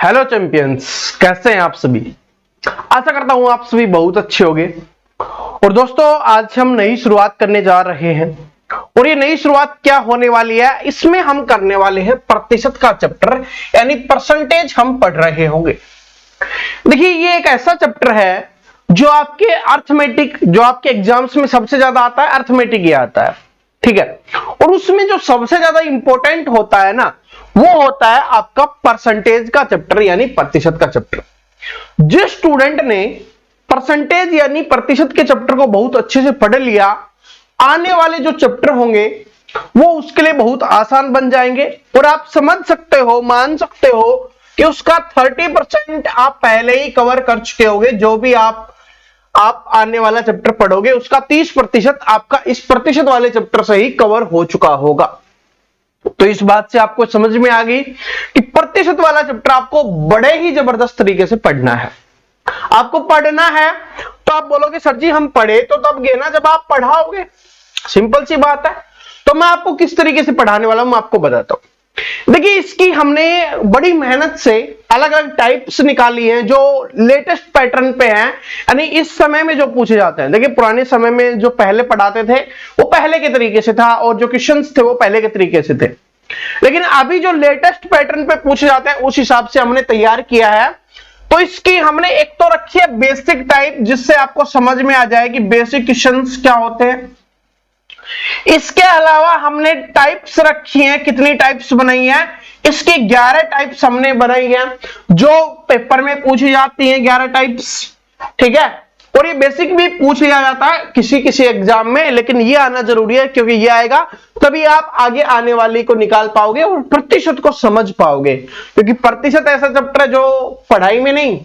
Hello champions, कैसे हैं आप सभी। आशा करता हूं आप सभी बहुत अच्छे होंगे। और दोस्तों, आज हम नई शुरुआत करने जा रहे हैं और ये नई शुरुआत क्या होने वाली है, इसमें हम करने वाले हैं प्रतिशत का चैप्टर, यानी परसेंटेज हम पढ़ रहे होंगे। देखिए, ये एक ऐसा चैप्टर है जो आपके अर्थमेटिक, जो आपके एग्जाम्स में सबसे ज्यादा आता है, अर्थमेटिक ही आता है, ठीक है। और उसमें जो सबसे ज्यादा इंपॉर्टेंट होता है ना, वो होता है आपका परसेंटेज का चैप्टर, यानी प्रतिशत का चैप्टर। जिस स्टूडेंट ने परसेंटेज यानी प्रतिशत के चैप्टर को बहुत अच्छे से पढ़ लिया, आने वाले जो चैप्टर होंगे वो उसके लिए बहुत आसान बन जाएंगे। और आप समझ सकते हो, मान सकते हो कि उसका 30% आप पहले ही कवर कर चुके होंगे। जो भी आप आने वाला चैप्टर पढ़ोगे, उसका 30% आपका इस प्रतिशत वाले चैप्टर से ही कवर हो चुका होगा। तो इस बात से आपको समझ में आ गई कि प्रतिशत वाला चैप्टर आपको बड़े ही जबरदस्त तरीके से पढ़ना है। आपको पढ़ना है तो आप बोलोगे सर जी हम पढ़े तो तब गए ना जब आप पढ़ाओगे। सिंपल सी बात है। तो मैं आपको किस तरीके से पढ़ाने वाला हूं, मैं आपको बताता हूं। देखिए, इसकी हमने बड़ी मेहनत से अलग अलग टाइप्स निकाली हैं जो लेटेस्ट पैटर्न पे हैं, यानी इस समय में जो पूछे जाते हैं। देखिए, पुराने समय में जो पहले पढ़ाते थे वो पहले के तरीके से था और जो क्वेश्चंस थे वो पहले के तरीके से थे, लेकिन अभी जो लेटेस्ट पैटर्न पे पूछे जाते हैं उस हिसाब से हमने तैयार किया है। तो इसकी हमने एक तो रखी है बेसिक टाइप, जिससे आपको समझ में आ जाए कि बेसिक क्वेश्चंस क्या होते हैं। इसके अलावा हमने टाइप्स रखी हैं, कितनी टाइप्स बनाई हैं, इसकी 11 टाइप्स हमने बनाई हैं जो पेपर में पूछी जाती हैं, 11 टाइप्स, ठीक है। और ये बेसिक भी पूछ लिया जाता है किसी किसी एग्जाम में, लेकिन ये आना जरूरी है क्योंकि ये आएगा तभी आप आगे आने वाली को निकाल पाओगे और प्रतिशत को समझ पाओगे। क्योंकि प्रतिशत ऐसा चैप्टर है जो पढ़ाई में नहीं,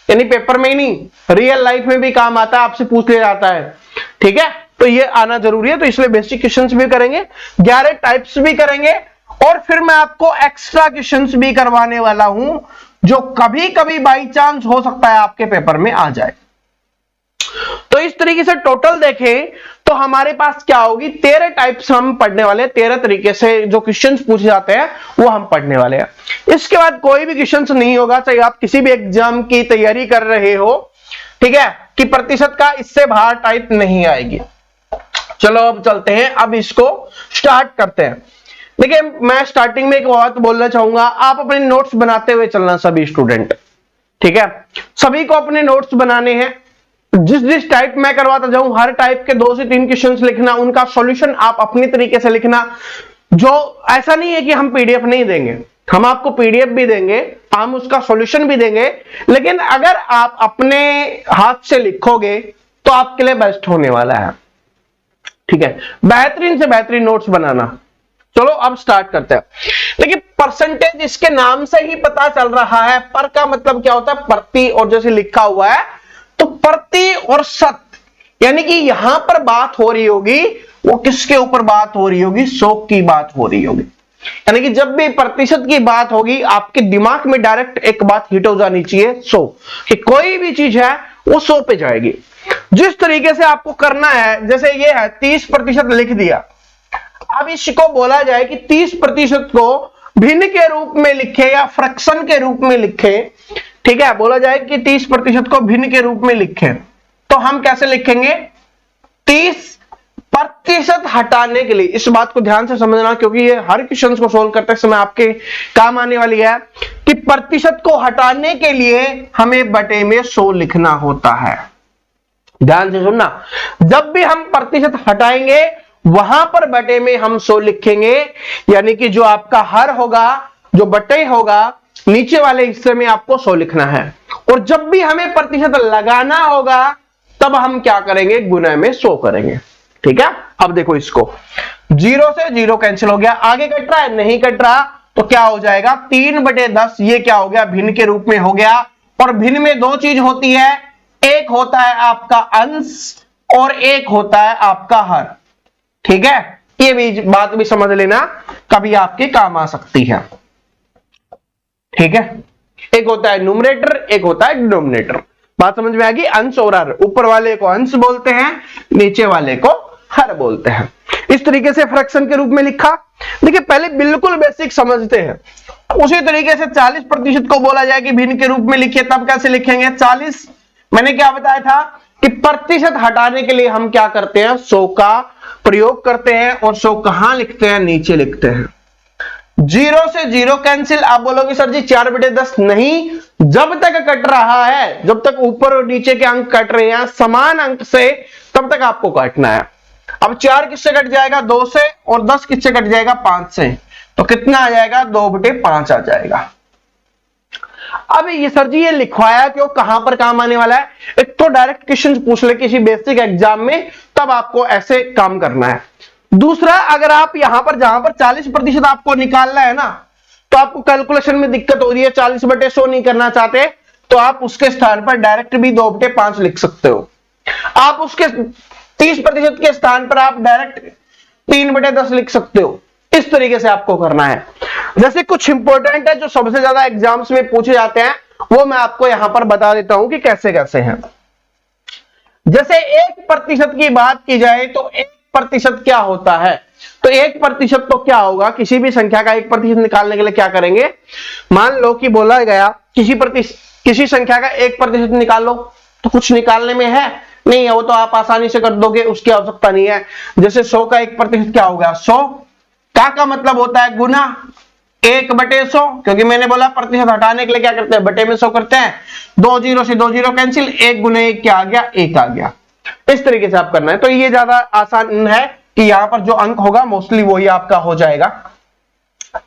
यानी पेपर में ही नहीं, रियल लाइफ में भी काम आता है, आपसे पूछ लिया जाता है, ठीक है। तो ये आना जरूरी है, तो इसलिए बेसिक क्वेश्चंस भी करेंगे, 11 टाइप्स भी करेंगे, और फिर मैं आपको एक्स्ट्रा क्वेश्चंस भी करवाने वाला हूं जो कभी कभी बाई चांस हो सकता है आपके पेपर में आ जाए। तो इस तरीके से टोटल देखें तो हमारे पास क्या होगी, 13 टाइप्स हम पढ़ने वाले हैं। 13 तरीके से जो क्वेश्चंस पूछे जाते हैं वो हम पढ़ने वाले हैं। इसके बाद कोई भी क्वेश्चंस नहीं होगा, चाहे आप किसी भी एग्जाम की तैयारी कर रहे हो, ठीक है, कि प्रतिशत का इससे बाहर टाइप नहीं आएगी। चलो अब चलते हैं, अब इसको स्टार्ट करते हैं। देखिए, मैं स्टार्टिंग में एक बात बोलना चाहूंगा, आप अपने नोट्स बनाते हुए चलना सभी स्टूडेंट, ठीक है। सभी को अपने नोट्स बनाने हैं। जिस टाइप मैं करवाता जाऊं, हर टाइप के 2 से 3 क्वेश्चंस लिखना, उनका सॉल्यूशन आप अपनी तरीके से लिखना। जो ऐसा नहीं है कि हम पीडीएफ नहीं देंगे, हम आपको पीडीएफ भी देंगे, हम उसका सॉल्यूशन भी देंगे, लेकिन अगर आप अपने हाथ से लिखोगे तो आपके लिए बेस्ट होने वाला है, ठीक है। बेहतरीन से बेहतरीन नोट्स बनाना। चलो अब स्टार्ट करते हैं। देखिए, परसेंटेज इसके नाम से ही पता चल रहा है। पर का मतलब क्या होता है, प्रति, और जैसे लिखा हुआ है तो प्रति और शत, यानी कि यहां पर बात हो रही होगी वो किसके ऊपर बात हो रही होगी, 100 की बात हो रही होगी। यानी कि जब भी प्रतिशत की बात होगी आपके दिमाग में डायरेक्ट एक बात हिट हो जानी चाहिए, 100, कि कोई भी चीज है वो 100 पे जाएगी। जिस तरीके से आपको करना है, जैसे ये है 30% लिख दिया, अब इसको बोला जाए कि 30% को भिन्न के रूप में लिखे या फ्रैक्शन के रूप में लिखे, ठीक है। बोला जाए कि 30% को भिन्न के रूप में लिखें, तो हम कैसे लिखेंगे, 30% हटाने के लिए, इस बात को ध्यान से समझना क्योंकि ये हर क्वेश्चन को सोल्व करते समय आपके काम आने वाली है, कि प्रतिशत को हटाने के लिए हमें बटे में 100 लिखना होता है। ध्यान से सुनना, जब भी हम प्रतिशत हटाएंगे वहां पर बटे में हम 100 लिखेंगे, यानी कि जो आपका हर होगा, जो बटे होगा, नीचे वाले हिस्से में आपको 100 लिखना है। और जब भी हमें प्रतिशत लगाना होगा तब हम क्या करेंगे, गुना में 100 करेंगे, ठीक है। अब देखो, इसको 0 से 0 कैंसिल हो गया, आगे कट रहा है, नहीं कट रहा, तो क्या हो जाएगा, 3/10, ये क्या हो गया, भिन्न के रूप में हो गया। और भिन्न में 2 चीज होती है, एक होता है आपका अंश और एक होता है आपका हर, ठीक है। ये भी बात भी समझ लेना, कभी आपके काम आ सकती है, ठीक है। एक होता है न्यूमरेटर, एक होता है डिनोमिनेटर। बात समझ में आ गई, अंश और हर। ऊपर वाले को अंश बोलते हैं, नीचे वाले को हर बोलते हैं। इस तरीके से फ्रैक्शन के रूप में लिखा। देखिए पहले बिल्कुल बेसिक समझते हैं। उसी तरीके से 40% को बोला जाए कि भिन्न के रूप में लिखिए, तब कैसे लिखेंगे? 40, मैंने क्या बताया था कि प्रतिशत हटाने के लिए हम क्या करते हैं? 100 का प्रयोग करते हैं। और 100 कहां लिखते हैं? नीचे लिखते हैं। 0 से 0 कैंसिल। आप बोलोगे सर जी 4/10 नहीं, जब तक कट रहा है, जब तक ऊपर और नीचे के अंक कट रहे हैं समान अंक से, तब तक आपको काटना है। अब 4 किससे कट जाएगा? 2 से, और 10 किससे कट जाएगा? 5 से। तो कितना आ जाएगा? 2/5 आ जाएगा। अब ये सर जी ये लिखवाया क्यों? कहां पर काम आने वाला है? एक तो डायरेक्ट क्वेश्चन पूछ ले किसी बेसिक एग्जाम में, तब आपको ऐसे काम करना है। दूसरा, अगर आप यहां पर जहां पर 40% आपको निकालना है ना, तो आपको कैलकुलेशन में दिक्कत हो रही है, 40/100 नहीं करना चाहते, तो आप उसके स्थान पर डायरेक्ट भी 2/5 लिख सकते हो। आप उसके 30% के स्थान पर आप डायरेक्ट 3/10 लिख सकते हो। इस तरीके से आपको करना है। जैसे कुछ इंपॉर्टेंट है जो सबसे ज्यादा एग्जाम्स में पूछे जाते हैं, वो मैं आपको यहां पर बता देता हूं कि कैसे कैसे हैं। जैसे 1% की बात की जाए तो 1% क्या होता है? तो 1% तो क्या होगा? किसी भी संख्या का 1% निकालने के लिए क्या करेंगे? मान लो कि बोला गया किसी संख्या का 1% निकाल लो, तो कुछ निकालने में है नहीं है, वो तो आप आसानी से कर दोगे, उसकी आवश्यकता नहीं है। जैसे 100 का 1% क्या होगा? 100 का मतलब होता है गुना 1/100, क्योंकि मैंने बोला प्रतिशत हटाने के लिए क्या करते हैं? बटे में 100 करते हैं। 2 0 से 2 0 कैंसिल, 1 गुना 1 क्या आ गया? 1 आ गया। इस तरीके से आप करना है। तो ये ज्यादा आसान है कि यहां पर जो अंक होगा मोस्टली वही आपका हो जाएगा।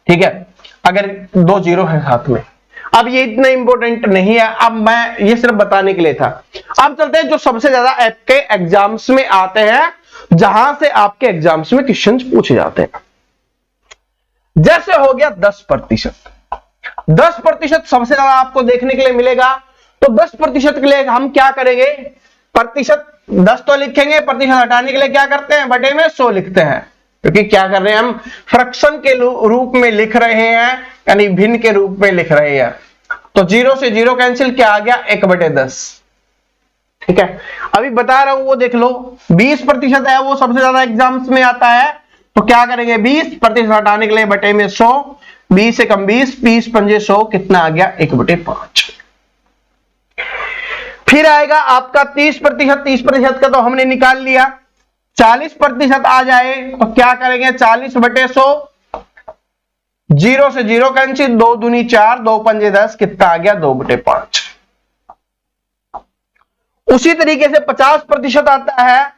ठीक है, अगर 2 0 है साथ में। अब ये इतना इंपॉर्टेंट नहीं है, अब मैं ये सिर्फ बताने के लिए था। अब चलते हैं जो सबसे ज्यादा आपके एग्जाम्स में आते हैं, जहां से आपके एग्जाम्स में क्वेश्चन पूछे जाते हैं। जैसे हो गया 10%। 10% सबसे ज्यादा आपको देखने के लिए मिलेगा। तो 10% के लिए हम क्या करेंगे? प्रतिशत 10 तो लिखेंगे, प्रतिशत हटाने के लिए क्या करते हैं? बटे में 100 लिखते हैं, क्योंकि क्या कर रहे हैं? हम फ्रैक्शन के रूप में लिख रहे हैं, यानी भिन्न के रूप में लिख रहे हैं। तो 0 से 0 कैंसिल, क्या आ गया? 1/10। ठीक है, अभी बता रहा हूं वो देख लो। 20% है, वो सबसे ज्यादा एग्जाम्स में आता है। तो क्या करेंगे? 20% हटाने के लिए बटे में 100, 20 से कम 20, 20 पंजे 100, कितना आ गया? 1/5। फिर आएगा आपका 30%। 30% का तो हमने निकाल लिया। 40% आ जाए तो क्या करेंगे? 40/100, 0 से 0 कैंसिल, 2 दूनी 4, 2 पंजे 10, कितना आ गया? 2/5। उसी तरीके से 50% आता है,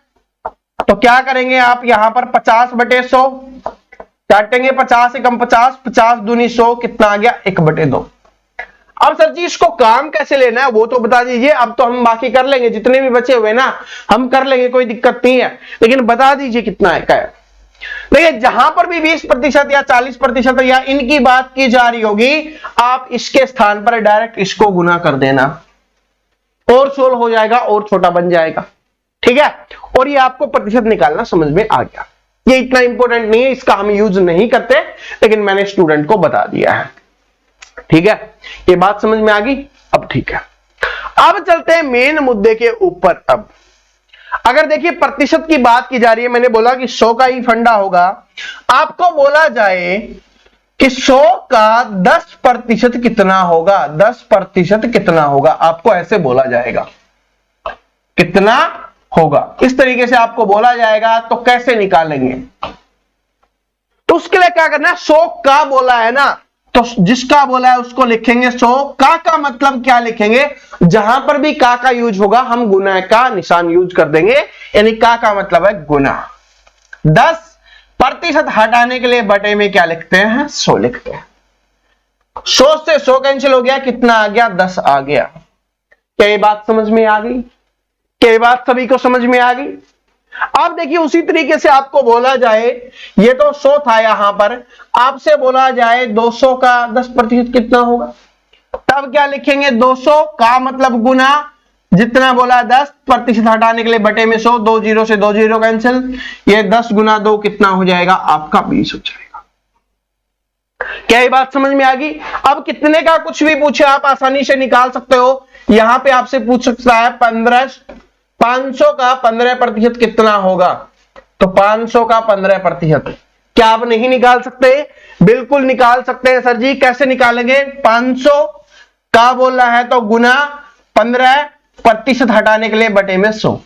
तो क्या करेंगे आप? यहां पर 50/100 काटेंगे, 50 से कम 50, 50 दूनी 100, कितना आ गया? 1/2। अब सर जी इसको काम कैसे लेना है वो तो बता दीजिए। अब तो हम बाकी कर लेंगे, जितने भी बचे हुए ना हम कर लेंगे, कोई दिक्कत नहीं है, लेकिन बता दीजिए कितना है क्या है। देखिए जहां पर भी 20% या 40% या इनकी बात की जा रही होगी, आप इसके स्थान पर डायरेक्ट इसको गुना कर देना, और 16 हो जाएगा और छोटा बन जाएगा। ठीक है, और ये आपको प्रतिशत निकालना समझ में आ गया। ये इतना इंपॉर्टेंट नहीं है, इसका हम यूज नहीं करते, लेकिन मैंने स्टूडेंट को बता दिया है। ठीक है, ये बात समझ में आ गई। अब ठीक है, अब चलते हैं मेन मुद्दे के ऊपर। अब अगर देखिए प्रतिशत की बात की जा रही है, मैंने बोला कि 100 का ही फंडा होगा। आपको बोला जाए कि 100 का 10% कितना होगा? 10% कितना होगा? आपको ऐसे बोला जाएगा, कितना होगा, इस तरीके से आपको बोला जाएगा। तो कैसे निकालेंगे? तो उसके लिए क्या करना है? 100 का बोला है ना, तो जिसका बोला है उसको लिखेंगे 100। का मतलब क्या लिखेंगे? जहां पर भी का यूज होगा हम गुना का निशान यूज कर देंगे, यानी का मतलब है गुना। 10% हटाने के लिए बटे में क्या लिखते हैं? 100 लिखते हैं। 100 से 100 कैंसिल हो गया, कितना आ गया? 10 आ गया। क्या ये बात समझ में आ गई? क्या ये बात सभी को समझ में आ गई? अब देखिए उसी तरीके से आपको बोला जाए, ये तो 100 था, यहां पर आपसे बोला जाए 200 का 10% कितना होगा? तब क्या लिखेंगे? 200 का मतलब गुना, जितना बोला 10% हटाने के लिए बटे में 100, 2 0 से 2 0 कैंसिल, ये 10 गुना 2 कितना हो जाएगा? आपका 20 हो जाएगा। क्या ये बात समझ में आ गई? अब कितने का कुछ भी पूछे आप आसानी से निकाल सकते हो। यहां पे आपसे पूछ सकता है 500 का 15% कितना होगा? तो 500 का 15%। क्या आप नहीं निकाल सकते? बिल्कुल निकाल सकते हैं सर जी। कैसे निकालेंगे? 500 का बोल रहा है तो गुना 15% हटाने के लिए बटे में 100।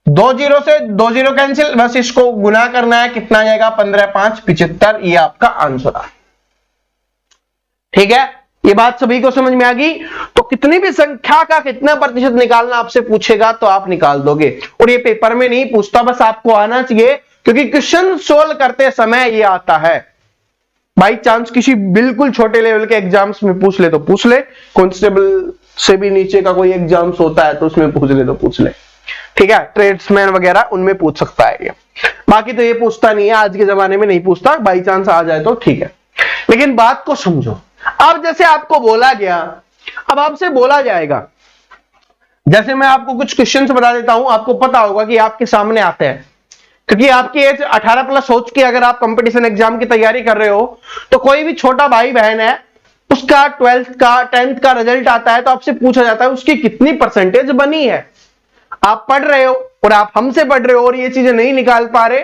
2 जीरो से 2 जीरो कैंसिल, बस इसको गुना करना है। कितना आ जाएगा? 15 5 75। ये आपका आंसर है। ठीक है, ये बात सभी को समझ में आ गई। तो कितनी भी संख्या का कितना प्रतिशत निकालना आपसे पूछेगा तो आप निकाल दोगे। और ये पेपर में नहीं पूछता, बस आपको आना चाहिए, क्योंकि क्वेश्चन सोल्व करते समय ये आता है। बाई चांस किसी बिल्कुल छोटे लेवल के एग्जाम्स में पूछ ले तो पूछ ले, कांस्टेबल से भी नीचे का कोई एग्जाम्स होता है तो उसमें पूछ ले तो पूछ ले। ठीक है, ट्रेड्समैन वगैरह उनमें पूछ सकता है ये, बाकी तो ये पूछता नहीं है, आज के जमाने में नहीं पूछता। बाई चांस आ जाए तो ठीक है, लेकिन बात को समझो। अब जैसे आपको बोला गया, अब आपसे बोला जाएगा, जैसे मैं आपको कुछ क्वेश्चंस बता देता हूं, आपको पता होगा कि आपके सामने आते हैं, क्योंकि आपकी एज 18+ हो चुकी है। अगर आप कंपटीशन एग्जाम की तैयारी कर रहे हो तो कोई भी छोटा भाई बहन है, उसका 12th का 10th का रिजल्ट आता है तो आपसे पूछा जाता है उसकी कितनी परसेंटेज बनी है। आप पढ़ रहे हो और आप हमसे पढ़ रहे हो और ये चीजें नहीं निकाल पा रहे,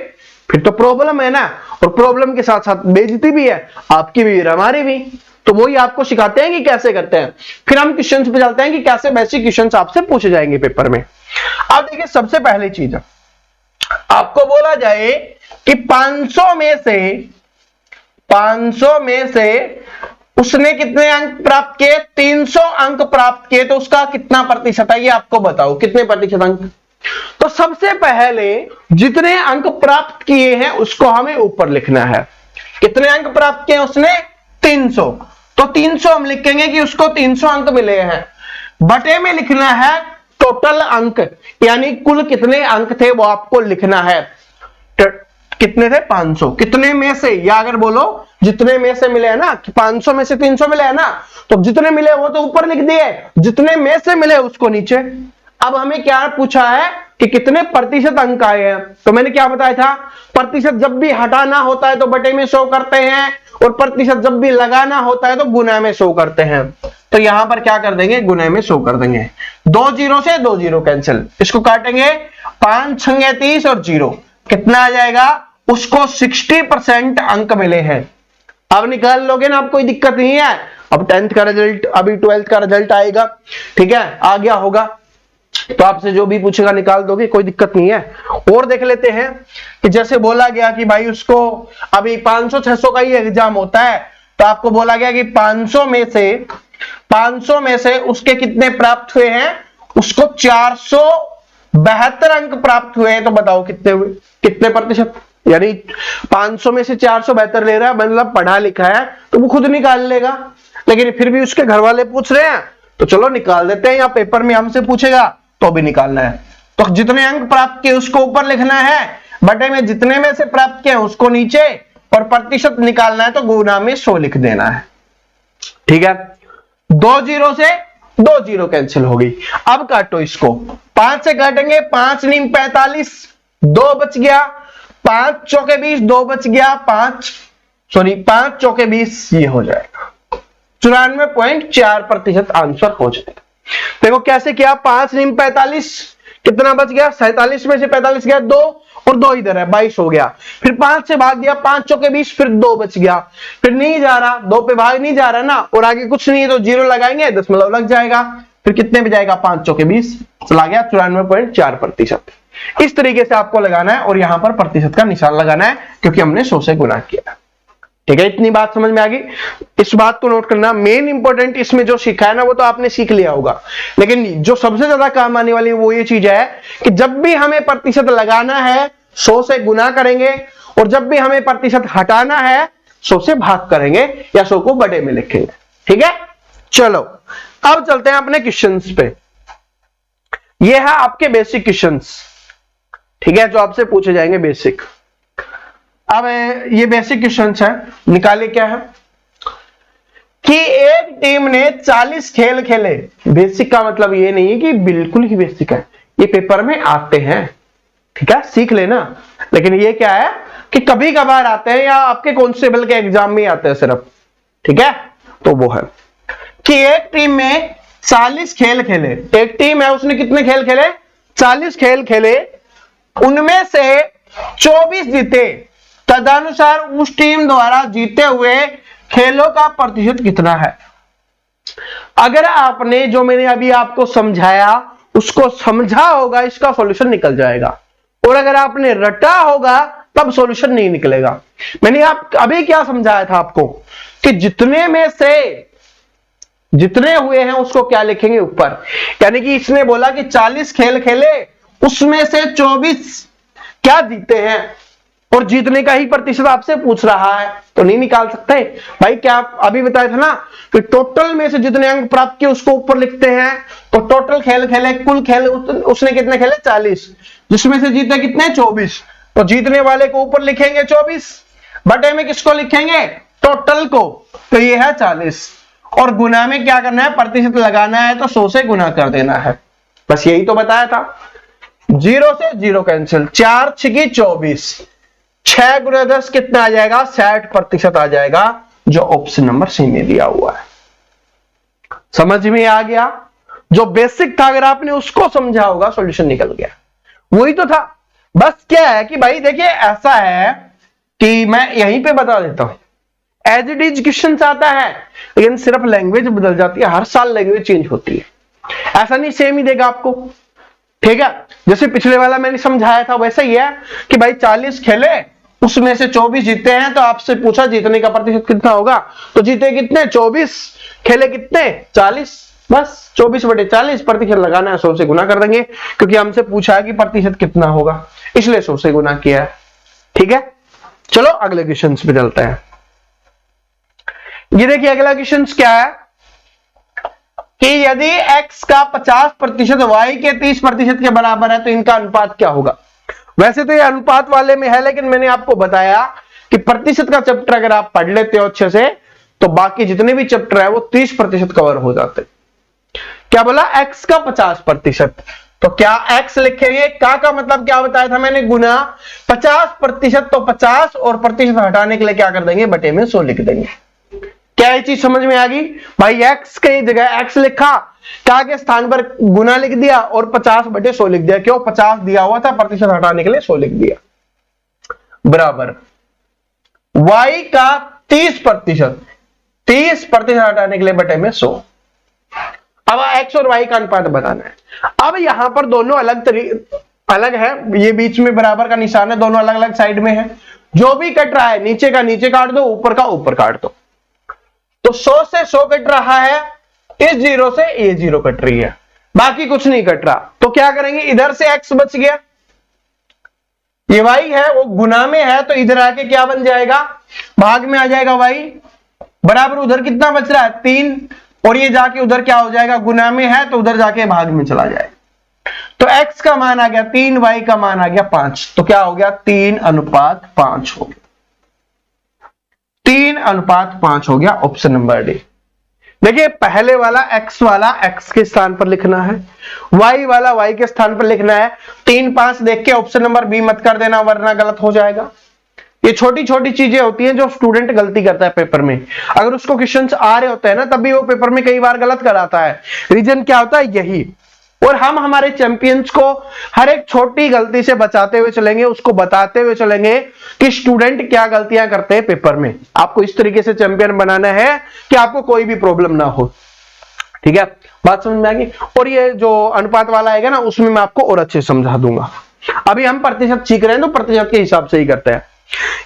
फिर तो प्रॉब्लम है ना। और प्रॉब्लम के साथ साथ बेइज्जती भी है, आपकी भी और हमारी भी। तो वही आपको सिखाते हैं कि कैसे करते हैं। फिर हम क्वेश्चंस पे चलते हैं कि कैसे बेसिक क्वेश्चंस आपसे पूछे जाएंगे पेपर में। अब देखिए, सबसे पहली चीज आपको बोला जाए कि 500 में से उसने कितने अंक प्राप्त किए? 300 अंक प्राप्त किए, तो उसका कितना प्रतिशत है ये आपको बताओ। कितने प्रतिशत अंक? तो सबसे पहले जितने अंक प्राप्त किए हैं उसको हमें ऊपर लिखना है। कितने अंक प्राप्त किए उसने? 300। तो 300 हम लिखेंगे कि उसको 300 अंक मिले हैं। बटे में लिखना है टोटल अंक, यानी कुल कितने अंक थे वो आपको लिखना है। कितने थे? 500। कितने में से, या अगर बोलो जितने में से मिले हैं ना, 500 में से 300 मिले हैं ना, तो जितने मिले वो तो ऊपर लिख दिए, जितने में से मिले उसको नीचे। अब हमें क्या पूछा है कि कितने प्रतिशत अंक आए हैं। तो मैंने क्या बताया था? प्रतिशत जब भी हटाना होता है तो बटे में 100 करते हैं, और प्रतिशत जब भी लगाना होता है तो गुना में 100 करते हैं। तो यहां पर क्या कर देंगे? गुना में 100 कर देंगे। 2 जीरो से 2 जीरो कैंसिल, इसको काटेंगे 5 छंगे 30 और 0 कितना आ जाएगा? उसको 60% अंक मिले हैं। अब निकाल लोगे ना, आप कोई दिक्कत नहीं है। अब 10th का रिजल्ट, अभी 12th का रिजल्ट आएगा, ठीक है, आ गया होगा, तो आपसे जो भी पूछेगा निकाल दोगे, कोई दिक्कत नहीं है। और देख लेते हैं कि जैसे बोला गया कि भाई उसको अभी 500-600 का ही एग्जाम होता है, तो आपको बोला गया कि 500 में से उसके कितने प्राप्त हुए हैं? उसको 472 अंक प्राप्त हुए हैं। तो बताओ कितने हुए, कितने प्रतिशत? यानी 500 में से 472 ले रहा है, मतलब पढ़ा लिखा है तो वो खुद निकाल लेगा, लेकिन फिर भी उसके घर वाले पूछ रहे हैं तो चलो निकाल देते हैं, या पेपर में हमसे पूछेगा तो भी निकालना है। तो जितने अंक प्राप्त किए उसको ऊपर लिखना है, बटे में जितने में से प्राप्त किए उसको नीचे, और प्रतिशत निकालना है तो गुना में 100 लिख देना है। ठीक है, 2 जीरो से 2 जीरो कैंसिल हो गई। अब काटो इसको, 5 से काटेंगे, 5 नीम 45, 2 बच गया, 5 चौके 20, 2 बच गया, 5 चौके 20, ये हो जाएगा 94.4% आंसर हो जाएगा। देखो कैसे किया, 5 नीम 45, कितना बच गया? 47 में से 45 गया 2, और 2 इधर है, 22 हो गया। फिर 5 से भाग दिया, 5 चौके 20, फिर 2 बच गया, फिर नहीं जा रहा, 2 पे भाग नहीं जा रहा ना, और आगे कुछ नहीं है तो 0 लगाएंगे, दशमलव लग जाएगा, फिर कितने पे जाएगा? 5 चौके 20, चला गया 94.4%। इस तरीके से आपको लगाना है, और यहां पर प्रतिशत का निशान लगाना है, क्योंकि हमने 100 से गुना किया। ठीक है, इतनी बात समझ में आ गई। इस बात को नोट करना, मेन इंपॉर्टेंट इसमें जो सीखा है ना वो तो आपने सीख लिया होगा, लेकिन जो सबसे ज्यादा काम आने वाली वो ये चीज है कि जब भी हमें प्रतिशत लगाना है 100 से गुना करेंगे, और जब भी हमें प्रतिशत हटाना है 100 से भाग करेंगे, या 100 को बड़े में लिखेंगे। ठीक है, चलो अब चलते हैं अपने क्वेश्चंस पे। ये है आपके बेसिक क्वेश्चंस, ठीक है, जो आपसे पूछे जाएंगे बेसिक। अब ये बेसिक क्वेश्चन है, निकाले क्या है कि एक टीम ने 40 खेल खेले। बेसिक का मतलब ये नहीं है कि बिल्कुल ही बेसिक है, ये पेपर में आते हैं, ठीक है, सीख लेना। लेकिन ये क्या है कि कभी कभार आते हैं, या आपके कांस्टेबल के एग्जाम में आते हैं सिर्फ, ठीक है। तो वो है कि एक टीम में 40 खेल खेले, एक टीम है उसने कितने खेल खेले? 40 खेल खेले, उनमें से 24 जीते, तदनुसार उस टीम द्वारा जीते हुए खेलों का प्रतिशत कितना है। अगर आपने जो मैंने अभी आपको समझाया उसको समझा होगा, इसका सॉल्यूशन निकल जाएगा, और अगर आपने रटा होगा तब सॉल्यूशन नहीं निकलेगा। मैंने आप अभी क्या समझाया था आपको कि जितने में से जितने हुए हैं उसको क्या लिखेंगे ऊपर, यानी कि इसने बोला कि 40 खेल खेले उसमें से 24 क्या जीते हैं, और जीतने का ही प्रतिशत आपसे पूछ रहा है, तो नहीं निकाल सकते भाई। क्या आप अभी बताया था ना कि टोटल में से जितने अंक प्राप्त किए उसको ऊपर लिखते हैं, तो टोटल खेल खेले, कुल खेल उसने कितने खेले 40, जिसमें से जीते कितने 24, तो जीतने वाले को ऊपर लिखेंगे 24, बटे में किसको लिखेंगे टोटल को, तो ये है 40, और गुना में क्या करना है प्रतिशत लगाना है, तो 100 से गुना कर देना है, बस यही तो बताया था। 0 से 0 कैंसिल, 4 6 24, 6 गुना 10 कितना आ जाएगा 60% आ जाएगा, जो ऑप्शन नंबर सी में दिया हुआ है। समझ में आ गया, जो बेसिक था अगर आपने उसको समझा होगा सॉल्यूशन निकल गया, वही तो था। बस क्या है कि भाई देखिए ऐसा है कि मैं यहीं पे बता देता हूं, एज इट इज क्वेश्चन आता है, लेकिन सिर्फ लैंग्वेज बदल जाती है, हर साल लैंग्वेज चेंज होती है, ऐसा नहीं सेम ही देगा आपको, ठीक है। जैसे पिछले वाला मैंने समझाया था वैसा ही है कि भाई 40 खेले उसमें से 24 जीते हैं, तो आपसे पूछा जीतने का प्रतिशत कितना होगा, तो जीते कितने 24, खेले कितने 40, बस 24 बटे 40 प्रतिशत लगाना है, 100 से गुना कर देंगे, क्योंकि हमसे पूछा है कि प्रतिशत कितना होगा, इसलिए 100 से गुना किया है, ठीक है। चलो अगले क्वेश्चन पे चलते हैं। ये देखिए अगला क्वेश्चन क्या है कि यदि x का 50% y के 30% के बराबर है तो इनका अनुपात क्या होगा। वैसे तो ये अनुपात वाले में है, लेकिन मैंने आपको बताया कि प्रतिशत का चैप्टर अगर आप पढ़ लेते हो अच्छे से तो बाकी जितने भी चैप्टर है वो 30% कवर हो जाते। क्या बोला x का 50%, तो क्या x लिखेंगे, का मतलब क्या बताया था मैंने गुना 50%, तो 50 और प्रतिशत हटाने के लिए क्या कर देंगे बटे में 100 लिख देंगे। क्या ये चीज समझ में आ गई भाई, x की जगह x लिखा, का के स्थान पर गुना लिख दिया और 50 बटे 100 लिख दिया, क्यों 50 दिया हुआ था, प्रतिशत हटाने के लिए 100 लिख दिया, बराबर y का 30% हटाने के लिए बटे में 100। अब x और y का अनुपात बताना है। अब यहां पर दोनों अलग है, ये बीच में बराबर का निशान है, दोनों अलग अलग साइड में है, जो भी कट रहा है नीचे का नीचे काट दो, ऊपर का ऊपर काट दो, तो 100 से 100 कट रहा है, इस 0 से ये 0 कट रही है, बाकी कुछ नहीं कट रहा, तो क्या करेंगे इधर से x बच गया, ये y है वो गुना में है, तो इधर आके क्या बन जाएगा भाग में आ जाएगा y, बराबर उधर कितना बच रहा है 3, और ये जाके उधर क्या हो जाएगा गुना में है तो उधर जाके भाग में चला जाएगा, तो x का मान आ गया 3, y का मान आ गया 5, तो क्या हो गया 3:5 हो गया, 3:5 हो गया, ऑप्शन नंबर डी। देखिए पहले वाला x के स्थान पर लिखना है, y वाला y के स्थान पर लिखना है, 3:5 देख के ऑप्शन नंबर बी मत कर देना वरना गलत हो जाएगा। ये छोटी छोटी चीजें होती हैं जो स्टूडेंट गलती करता है पेपर में, अगर उसको क्वेश्चंस आ रहे होते हैं ना तभी वो पेपर में कई बार गलत कराता है, रीजन क्या होता है यही। और हम हमारे चैंपियंस को हर एक छोटी गलती से बचाते हुए चलेंगे, उसको बताते हुए चलेंगे कि स्टूडेंट क्या गलतियां करते हैं पेपर में, आपको इस तरीके से चैंपियन बनाना है कि आपको कोई भी प्रॉब्लम ना हो, ठीक है, बात समझ में आ गई। और ये जो अनुपात वाला आएगा ना उसमें मैं आपको और अच्छे समझा दूंगा, अभी हम प्रतिशत सीख रहे हैं तो प्रतिशत के हिसाब से ही करते हैं।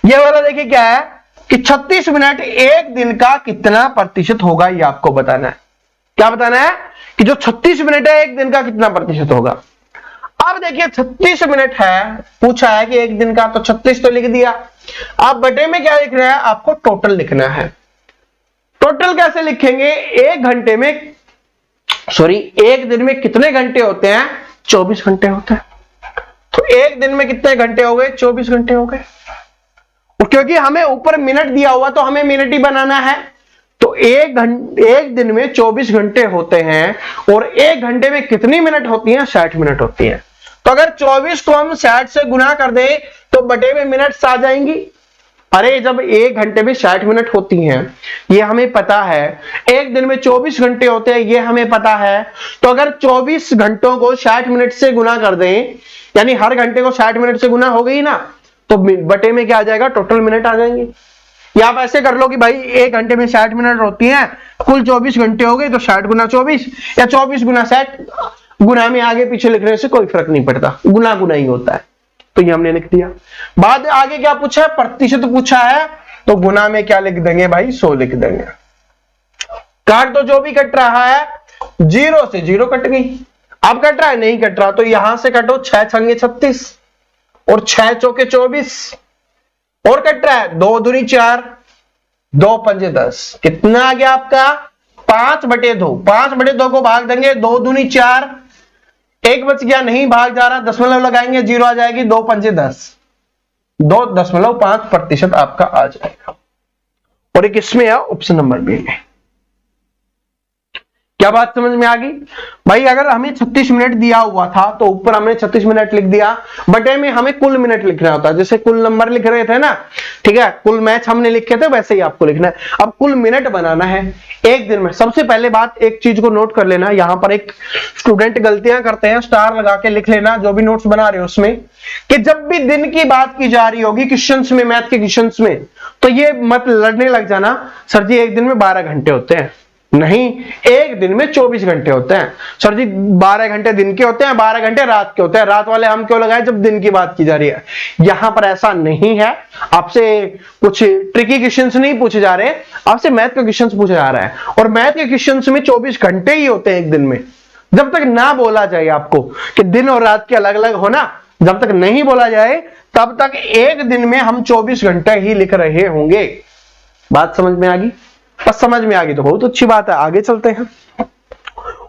ये वाला देखिए क्या है कि 36 मिनट एक दिन का कितना प्रतिशत होगा, ये आपको बताना है। क्या बताना है कि जो 36 मिनट है एक दिन का कितना प्रतिशत होगा। अब देखिए 36 मिनट है, पूछा है कि एक दिन का, तो 36 तो लिख दिया, अब बटे में क्या लिखना है आपको टोटल लिखना है। टोटल कैसे लिखेंगे, एक घंटे में एक दिन में कितने घंटे होते हैं 24 घंटे होते हैं, तो एक दिन में कितने घंटे हो गए 24 घंटे हो गए। क्योंकि हमें ऊपर मिनट दिया हुआ तो हमें मिनट ही बनाना है, तो एक दिन में 24 घंटे होते हैं, और एक घंटे में कितनी मिनट होती हैं 60 मिनट होती हैं। तो अगर 24 को हम 60 से गुना कर दें तो बटे में मिनट्स आ जाएंगी। अरे जब एक घंटे में 60 मिनट होती हैं, ये हमें पता है, एक दिन में 24 घंटे होते हैं, ये हमें पता है। तो अगर 24 घंटों को 60 मिनट से गुना कर दें, यानी हर घंटे को 60 मिनट से गुना हो गई ना, तो बटे में क्या आ जाएगा, टोटल मिनट आ जाएंगे। या आप ऐसे कर लो कि भाई एक घंटे में 60 मिनट होती हैं, कुल 24 घंटे हो गए, तो 60 गुना 24 या 24 गुना 60, गुना में आगे पीछे लिखने से कोई फर्क नहीं पड़ता, गुना गुना ही होता है। तो ये हमने लिख दिया। बाद आगे क्या पूछा है, प्रतिशत पूछा है, तो गुना में क्या लिख देंगे भाई, 100 लिख देंगे। काट दो, जो भी कट रहा है 0 से 0 कट गई। अब कट रहा है, नहीं कट रहा, तो यहां से कटो, 6 छंगे 36 और 6 चौके 24, और कट रहा है 2 दूनी 4, 2 पंजे 10, कितना आ गया आपका 5/2। 5/2 को भाग देंगे, 2 दूनी 4, 1 बच गया, नहीं भाग जा रहा, दशमलव लगाएंगे, 0 आ जाएगी, 2 पंजे 10, 2.5% आपका आ जाएगा। और एक इसमें है ऑप्शन नंबर बी में। क्या बात समझ में आ गई भाई? अगर हमें 36 मिनट दिया हुआ था तो ऊपर हमने 36 मिनट लिख दिया, बटे में हमें कुल मिनट लिखना होता है, जैसे कुल नंबर लिख रहे थे ना, ठीक है, कुल मैच हमने लिखे थे, वैसे ही आपको लिखना है। अब कुल मिनट बनाना है एक दिन में। सबसे पहले बात, एक चीज को नोट कर लेना, यहां पर एक स्टूडेंट गलतियां करते हैं, स्टार लगा के लिख लेना जो भी नोट्स बना रहे हो उसमें, कि जब भी दिन की बात की जा रही होगी क्वेश्चंस में, मैथ के क्वेश्चंस में, तो ये मत लड़ने लग जाना, सर जी एक दिन में 12 घंटे होते हैं। नहीं, एक दिन में 24 घंटे होते हैं। सर जी 12 घंटे दिन के होते हैं, 12 घंटे रात के होते हैं। रात वाले हम क्यों लगाए जब दिन की बात की जा रही है? यहां पर ऐसा नहीं है। आपसे कुछ ट्रिकी क्वेश्चंस नहीं पूछे जा रहे, आपसे मैथ के क्वेश्चंस पूछे जा रहा है, और मैथ के क्वेश्चंस में 24 घंटे ही होते हैं एक दिन में। जब तक ना बोला जाए आपको कि दिन और रात के अलग अलग होना, जब तक नहीं बोला जाए तब तक एक दिन में हम 24 घंटे ही लिख रहे होंगे। बात समझ में आ गई? बस समझ में आ गई तो बहुत अच्छी बात है, आगे चलते हैं।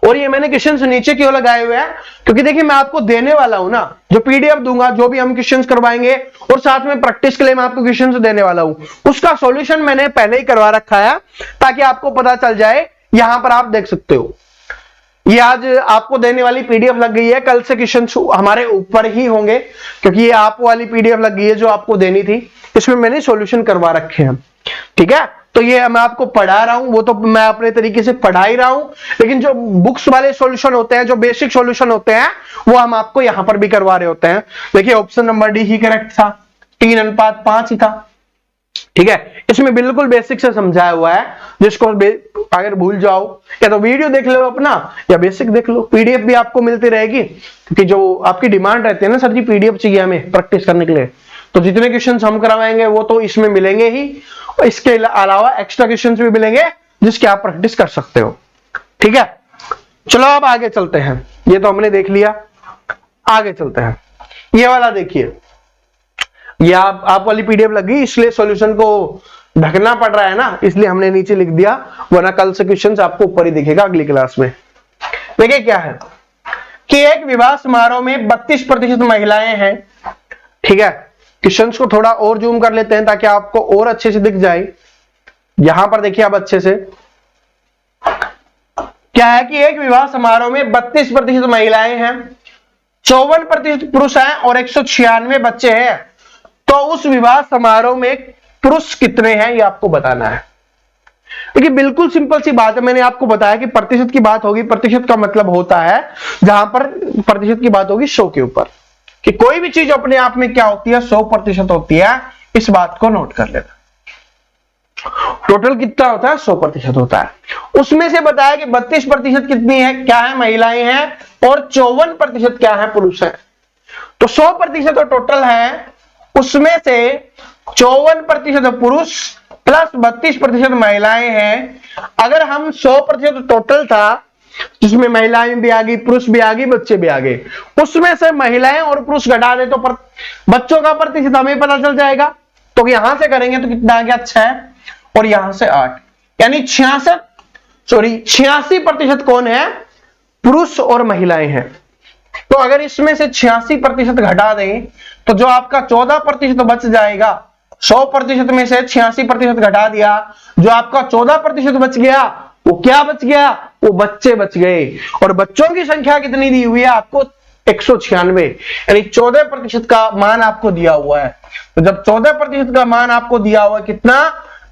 और ये मैंने क्वेश्चंस नीचे क्यों लगाए हुए हैं, क्योंकि देखिए मैं आपको देने वाला हूं ना, जो पीडीएफ दूंगा, जो भी हम क्वेश्चंस करवाएंगे, और साथ में प्रैक्टिस के लिए मैं आपको क्वेश्चंस देने वाला हूं, उसका सॉल्यूशन मैंने पहले ही करवा रखा है, ताकि आपको पता चल जाए। यहां पर आप देख सकते हो, ये आज आपको देने वाली पीडीएफ लग गई है, कल से क्वेश्चन हमारे ऊपर ही होंगे, क्योंकि ये आप वाली पीडीएफ लग गई है जो आपको देनी थी, इसमें मैंने सॉल्यूशन करवा रखे हैं, ठीक है। तो ये मैं आपको पढ़ा रहा हूं, वो तो मैं अपने तरीके से पढ़ा ही रहा हूं, लेकिन जो बुक्स वाले सॉल्यूशन होते हैं, जो बेसिक सॉल्यूशन होते हैं, वो हम आपको यहां पर भी करवा रहे होते हैं। देखिए ऑप्शन नंबर डी ही करेक्ट था, 3:5 ही था, ठीक है। इसमें बिल्कुल बेसिक से समझाया हुआ है, जिसको अगर भूल जाओ या तो वीडियो देख लो अपना, या बेसिक देख लो, पीडीएफ भी आपको मिलती रहेगी, क्योंकि जो आपकी डिमांड रहती है ना, सर जी पीडीएफ चाहिए हमें प्रैक्टिस करने के लिए, तो जितने क्वेश्चंस हम करवाएंगे वो तो इसमें मिलेंगे ही, इसके अलावा एक्स्ट्रा क्वेश्चंस भी मिलेंगे जिसके आप प्रैक्टिस कर सकते हो, ठीक है। चलो अब आगे चलते हैं, ये तो हमने देख लिया, आगे चलते हैं। ये वाला देखिए, ये आप वाली पीडीएफ लगी, इसलिए सॉल्यूशन को ढकना पड़ रहा है ना, इसलिए हमने नीचे लिख दिया, वरना कल से क्वेश्चंस आपको ऊपर ही दिखेगा अगली क्लास में। देखिए क्या है कि एक विवाह समारोह में 32% महिलाएं हैं, ठीक है। क्वेश्चंस को थोड़ा और जूम कर लेते हैं ताकि आपको और अच्छे से दिख जाए। यहां पर देखिए आप अच्छे से, क्या है कि एक विवाह समारोह में 32% महिलाएं हैं, 54% पुरुष हैं और 196 बच्चे हैं। तो उस विवाह समारोह में पुरुष कितने हैं ये आपको बताना है। देखिए बिल्कुल सिंपल सी बात है, मैंने आपको बताया कि प्रतिशत की बात होगी, प्रतिशत का मतलब होता है जहां पर प्रतिशत की बात होगी 100 के ऊपर, कि कोई भी चीज अपने आप में क्या होती है, 100% होती है। इस बात को नोट कर लेना। टोटल कितना होता है, 100% होता है। उसमें से बताया कि 32% कितनी है, क्या है, महिलाएं हैं, और 54% क्या है, पुरुष है। तो 100% तो टोटल है, उसमें से 54% पुरुष प्लस 32% महिलाएं हैं। अगर हम 100% टोटल था, जिसमें महिलाएं भी आ गई, पुरुष भी आ गई, बच्चे भी आ गए, उसमें से महिलाएं और पुरुष घटा दे तो बच्चों का प्रतिशत हमें पता चल जाएगा। तो यहां से करेंगे तो कितना आ गया, 6, और यहां से 8, यानी 86% कौन है, पुरुष और महिलाएं हैं। तो अगर इसमें से 86% घटा दें तो जो आपका 14% बच जाएगा। 100% में से 86% घटा दिया, जो आपका 14% बच गया, वो क्या बच गया, वो बच्चे बच गए। और बच्चों की संख्या कितनी दी हुई है आपको, 196, यानी 14% का मान आपको दिया हुआ है। तो जब 14% का मान आपको दिया हुआ है कितना,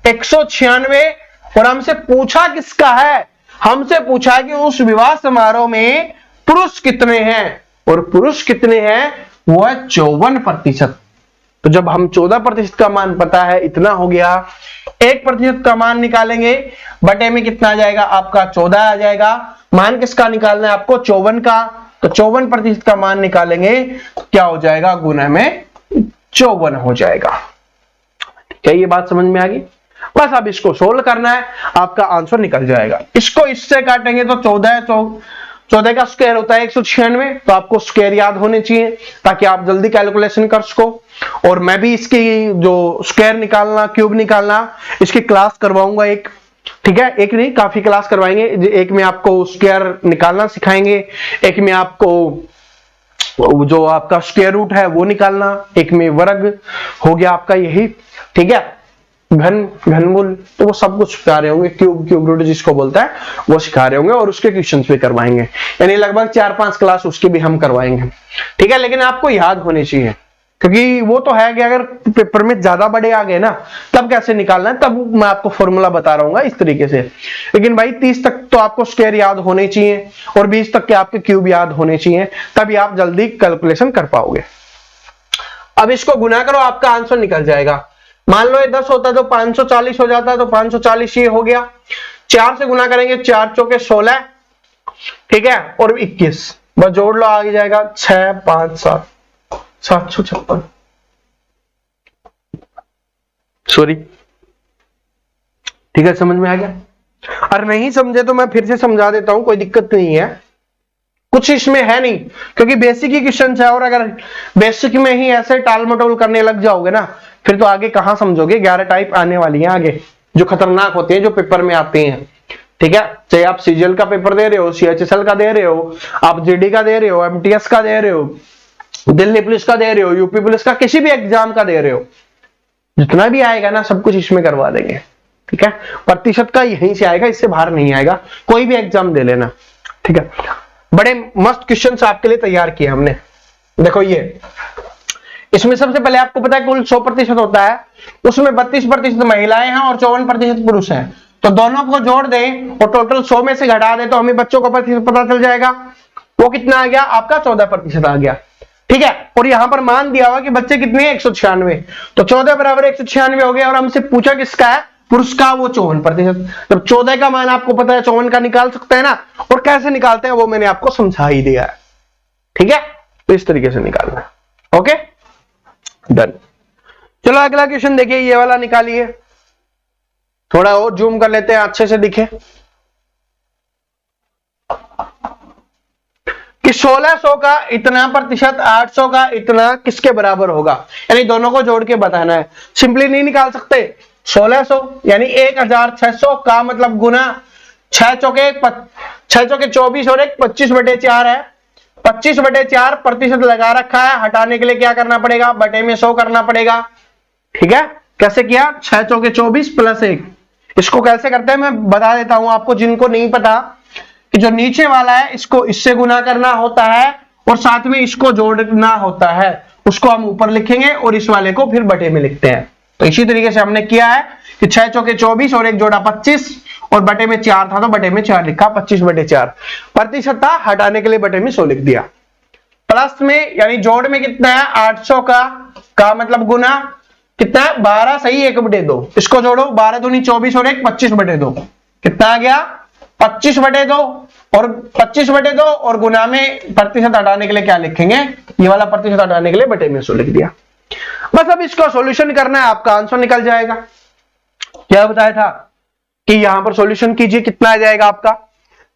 196, और हमसे पूछा किसका है, हमसे पूछा कि उस विवाह समारोह में पुरुष कितने हैं, और पुरुष कितने हैं वो है 54%। तो जब हम 14% का मान पता है, इतना हो गया, 1% का मान निकालेंगे, बटे में कितना आ जाएगा आपका 14 आ जाएगा। मान किसका निकालना है आपको, 54 का, तो 54% का मान निकालेंगे, क्या हो जाएगा, गुना में 54 हो जाएगा। क्या ये बात समझ में आ गई? बस अब इसको सोल्व करना है, आपका आंसर निकल जाएगा। इसको इससे काटेंगे तो 14 का स्क्वायर होता है 196, तो आपको स्क्वायर याद होने चाहिए ताकि आप जल्दी कैलकुलेशन कर सको। और मैं भी इसकी जो स्क्वायर निकालना, क्यूब निकालना, इसकी क्लास करवाऊंगा एक, ठीक है, एक नहीं काफी क्लास करवाएंगे। एक में आपको स्क्वायर निकालना सिखाएंगे, एक में आपको जो आपका स्क्वायर रूट है वो निकालना, एक में वर्ग हो गया आपका यही, ठीक है, घनमूल, तो वो सब कुछ सिखा रहे होंगे, क्यूब रूट जिसको बोलता है वो सिखा रहे होंगे, और उसके क्वेश्चंस भी करवाएंगे, यानी लगभग 4-5 क्लास उसकी भी हम करवाएंगे, ठीक है। लेकिन आपको याद होने चाहिए, क्योंकि वो तो है कि अगर पेपर में ज्यादा बड़े आ गए ना, तब कैसे निकालना है, तब मैं आपको फॉर्मूला बता रहा हूँ इस तरीके से। लेकिन भाई 30 तक तो आपको स्क्वायर याद होने चाहिए, और 20 तक के आपके क्यूब याद होने चाहिए, तभी आप जल्दी कैलकुलेशन कर पाओगे। अब इसको गुना करो, आपका आंसर निकल जाएगा। मान लो ये 10 होता तो 540 हो जाता, तो 540 ये हो गया। 4 से गुना करेंगे, 4 चौके 16, ठीक है, और 21, बस जोड़ लो, आ जाएगा 6, 5, 7, 756। सॉरी, ठीक है, समझ में आ गया? अगर नहीं समझे तो मैं फिर से समझा देता हूं, कोई दिक्कत नहीं है, कुछ इसमें है नहीं, क्योंकि बेसिक ही क्वेश्चन है, और अगर बेसिक में ही ऐसे टाल मटोल करने लग जाओगे ना, फिर तो आगे कहां समझोगे। 11 टाइप आने वाली हैं आगे, जो खतरनाक होती हैं, जो पेपर में आते हैं, ठीक है, चाहे आप सीजीएल का पेपर दे रहे हो, सीएचएसएल का दे रहे हो, आप जीडी का दे रहे हो, एमटीएस का दे रहे हो, दिल्ली पुलिस का दे रहे हो, यूपी पुलिस का, किसी भी एग्जाम का दे रहे हो, जितना भी आएगा ना सब कुछ इसमें करवा देंगे, ठीक है। प्रतिशत का यहीं से आएगा, इससे बाहर नहीं आएगा, कोई भी एग्जाम दे लेना, ठीक है। बड़े मस्त क्वेश्चंस आपके लिए तैयार किए हमने। देखो ये, इसमें सबसे पहले आपको पता है कुल 100% होता है, उसमें 32% महिलाएं हैं और 54% पुरुष हैं, तो दोनों को जोड़ दें और टोटल 100 में से घटा दें तो हमें बच्चों का प्रतिशत पता चल जाएगा। वो कितना आ गया आपका, 14% आ गया, ठीक है। और यहां पर मान दिया हुआ कि बच्चे कितने हैं, 196, तो 14 बराबर 196 हो गया। और हमसे पूछा किसका है, पुरुष का, वो 54%। जब 14 का मान आपको पता है, 54 का निकाल सकते हैं ना, और कैसे निकालते हैं वो मैंने आपको समझा ही दिया है, ठीक है। तो इस तरीके से निकालना है, ओके, डन। चलो अगला क्वेश्चन देखिए, ये वाला निकालिए, थोड़ा और जूम कर लेते हैं, अच्छे से दिखे कि 1600 का इतना प्रतिशत 800 का इतना किसके बराबर होगा, यानी दोनों को जोड़ के बताना है। सिंपली नहीं निकाल सकते, 1600 यानी 1600 का मतलब गुना 6 चौके 24 और 1 25/4 है। 25/4 प्रतिशत लगा रखा है, हटाने के लिए क्या करना पड़ेगा, बटे में 100 करना पड़ेगा, ठीक है। कैसे किया, 6 चौके 24 प्लस 1, इसको कैसे करते हैं मैं बता देता हूं आपको, जिनको नहीं पता, कि जो नीचे वाला है इसको इससे गुना करना होता है और साथ में इसको जोड़ना होता है, उसको हम ऊपर लिखेंगे और इस वाले को फिर बटे में लिखते हैं। तो इसी तरीके से हमने किया है कि 6 चौके 24 और 1 जोड़ा 25 और बटे में 4 था तो बटे में 4 लिखा, 25/4 प्रतिशत था, हटाने के लिए बटे में 100 लिख दिया। प्लस में यानी जोड़ में कितना है, 800 का मतलब गुना कितना है, 12 सही 1/2, इसको जोड़ो, 12 दूनी 24 और 1 25/2, कितना आ गया 25/2, और 25/2 और गुना में प्रतिशत हटाने के लिए क्या लिखेंगे, ये वाला प्रतिशत हटाने के लिए बटे में 100 लिख दिया। बस अब इसका सॉल्यूशन करना है, आपका आंसर निकल जाएगा। क्या बताया था कि यहां पर सॉल्यूशन कीजिए, कितना आ जाएगा आपका,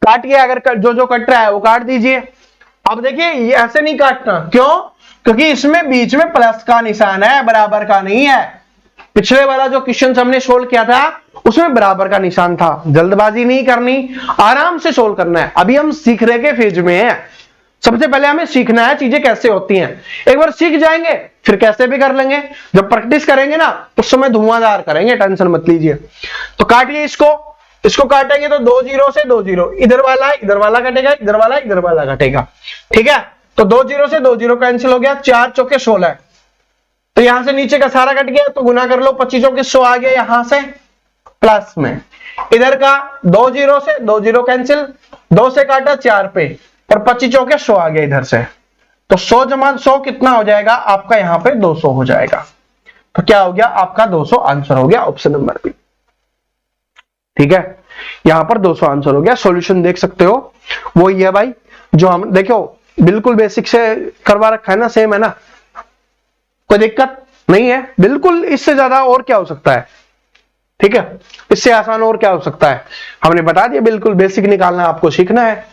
काटिए, अगर जो कट रहा है वो काट दीजिए। अब देखिए ये ऐसे नहीं काटना, क्यों, क्योंकि इसमें बीच में प्लस का निशान है, बराबर का नहीं है। पिछले वाला जो क्वेश्चन हमने सोल्व किया था उसमें बराबर का निशान था। जल्दबाजी नहीं करनी, आराम से सोल्व करना है। अभी हम सीखने के फेज में हैं, सबसे पहले हमें सीखना है चीजें कैसे होती हैं। एक बार सीख जाएंगे फिर कैसे भी कर लेंगे, जब प्रैक्टिस करेंगे ना उस समय धुआंधार करेंगे, टेंशन मत लीजिए। तो काटिए इसको काटेंगे तो 2 0 से 2 0, इधर वाला कटेगा, इधर वाला कटेगा, ठीक है। तो 2 जीरो से 2 जीरो कैंसिल हो गया, 4 चौके 16। तो यहां से नीचे का सारा कट गया, तो गुना कर लो, 25 चौके 100 आ गया यहां से प्लस में। इधर का 2 जीरो से 2 जीरो कैंसिल, 2 से काटा 4 पे, और 25 चौके 100 आ गया इधर से। तो 100 जमा 100 कितना हो जाएगा आपका, यहां पे 200 हो जाएगा। तो क्या हो गया आपका 200 आंसर हो गया ऑप्शन नंबर बी। ठीक है, यहां पर 200 आंसर हो गया। सॉल्यूशन देख सकते हो, वो ये भाई जो हम देखो बिल्कुल बेसिक से करवा रखा है ना, सेम है ना, कोई दिक्कत नहीं है। बिल्कुल इससे ज्यादा और क्या हो सकता है, ठीक है, इससे आसान और क्या हो सकता है, हमने बता दिया। बिल्कुल बेसिक निकालना आपको सीखना है,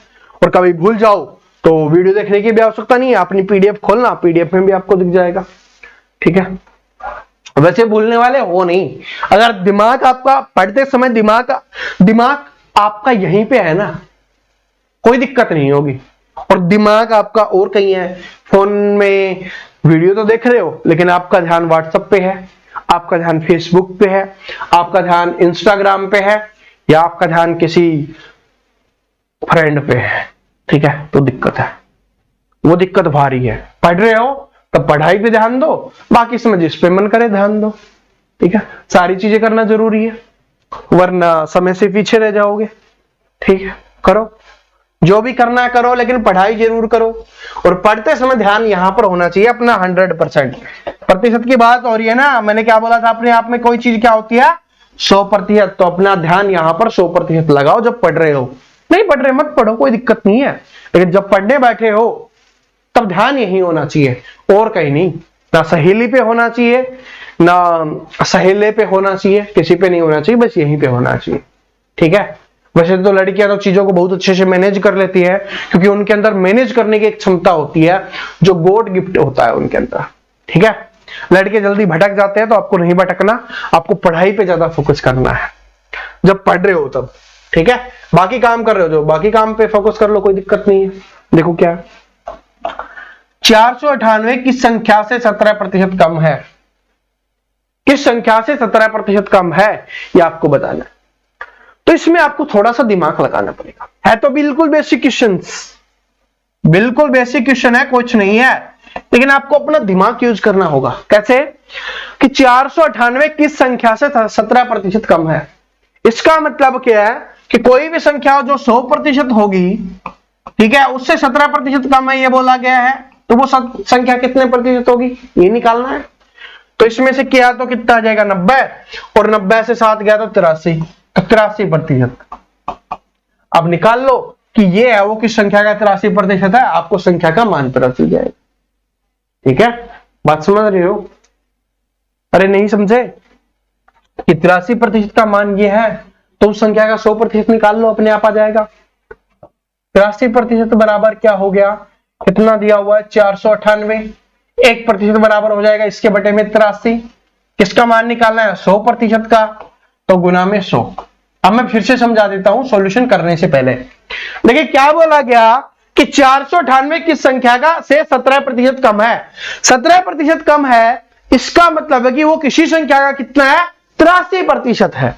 और कभी भूल जाओ तो वीडियो देखने की भी आवश्यकता नहीं है, अपनी पीडीएफ खोलना, पीडीएफ में भी आपको दिख जाएगा। ठीक है, वैसे भूलने वाले हो नहीं, अगर दिमाग आपका पढ़ते समय दिमाग आपका यहीं पे है ना, कोई दिक्कत नहीं होगी। और दिमाग आपका और कहीं है, फोन में वीडियो तो देख रहे हो, लेकिन आपका ध्यान व्हाट्सएप पे है, आपका ध्यान फेसबुक पे है, आपका ध्यान इंस्टाग्राम पे है, या आपका ध्यान किसी फ्रेंड पे है। ठीक है, तो दिक्कत है, वो दिक्कत भारी है। पढ़ रहे हो तब पढ़ाई पे ध्यान दो, बाकी समय जिस पे मन करे ध्यान दो। ठीक है, सारी चीजें करना जरूरी है, वरना समय से पीछे रह जाओगे। ठीक है, करो जो भी करना है करो, लेकिन पढ़ाई जरूर करो, और पढ़ते समय ध्यान यहां पर होना चाहिए अपना 100%। प्रतिशत की बात हो रही है ना, मैंने क्या बोला था, अपने आप में कोई चीज क्या होती है 100%, तो अपना ध्यान यहां पर 100% लगाओ जब पढ़ रहे हो। नहीं पढ़ रहे मत पढ़ो, कोई दिक्कत नहीं है, लेकिन जब पढ़ने बैठे हो तब ध्यान यही होना चाहिए, और कहीं नहीं। ना सहेली पे होना चाहिए, ना सहेले पे होना चाहिए, किसी पे नहीं होना चाहिए, बस यहीं पे होना चाहिए। ठीक है, वैसे तो लड़कियां तो चीजों को बहुत अच्छे से मैनेज कर लेती है, क्योंकि उनके अंदर मैनेज करने की एक क्षमता होती है जो गॉड गिफ्ट होता है उनके अंदर। ठीक है, लड़के जल्दी भटक जाते हैं, तो आपको नहीं भटकना, आपको पढ़ाई पे ज्यादा फोकस करना है जब पढ़ रहे हो तब। ठीक है, बाकी काम कर रहे हो जो बाकी काम पे फोकस कर लो, कोई दिक्कत नहीं है। देखो क्या 498 किस संख्या से 17% कम है, किस संख्या से 17% कम है, ये आपको बताना है। तो इसमें आपको थोड़ा सा दिमाग लगाना पड़ेगा, है तो बिल्कुल बेसिक क्वेश्चंस, बिल्कुल बेसिक क्वेश्चन है, कुछ नहीं है, लेकिन आपको अपना दिमाग यूज करना होगा। कैसे कि 498 किस संख्या से 17% कम है। इसका मतलब क्या है कि कोई भी संख्या जो 100% होगी, ठीक है, उससे 17% कम है ये बोला गया है, तो वो संख्या कितने प्रतिशत होगी ये निकालना है। तो इसमें से किया तो कितना आ जाएगा 90, और 90 से 7 गया तो 83, तो 83%। अब निकाल लो कि ये है वो किस संख्या का 83% है, आपको संख्या का मान पता चल जाएगा। ठीक है, बात समझ रहे हो? अरे नहीं समझे कि 83% का मान ये है, तो उस संख्या का 100% निकाल लो, अपने आप आ जाएगा। 83% बराबर क्या हो गया, कितना दिया हुआ है 498, 1% बराबर हो जाएगा इसके बटे में 83। किसका मान निकालना है 100% का, तो गुना में 100। अब मैं फिर से समझा देता हूं सॉल्यूशन करने से पहले। देखिए क्या बोला गया कि 498 किस संख्या का से 17% कम है। 17% कम है, इसका मतलब है कि वो किसी संख्या का कितना है 83% है।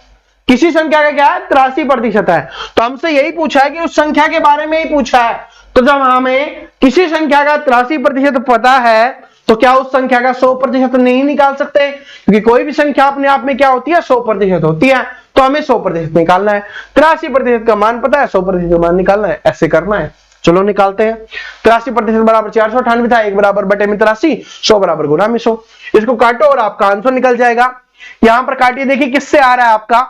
किसी संख्या का क्या है 83% है। तो हमसे यही पूछा है कि उस संख्या के बारे में ही पूछा है। तो जब हमें किसी संख्या का 83% पता है, तो क्या उस संख्या का 100% नहीं निकाल सकते, क्योंकि कोई भी संख्या अपने आप में क्या होती है 100% होती है। तो हमें 100% निकालना है, 83% का मान पता है, 100% का मान निकालना है, ऐसे करना है। चलो निकालते हैं। 83% बराबर 498 था, 1 बराबर बटे में 83, 100 बराबर गुना में 100। इसको काटो और आपका आंसर निकल जाएगा। यहां पर काटिए, देखिए किससे आ रहा है आपका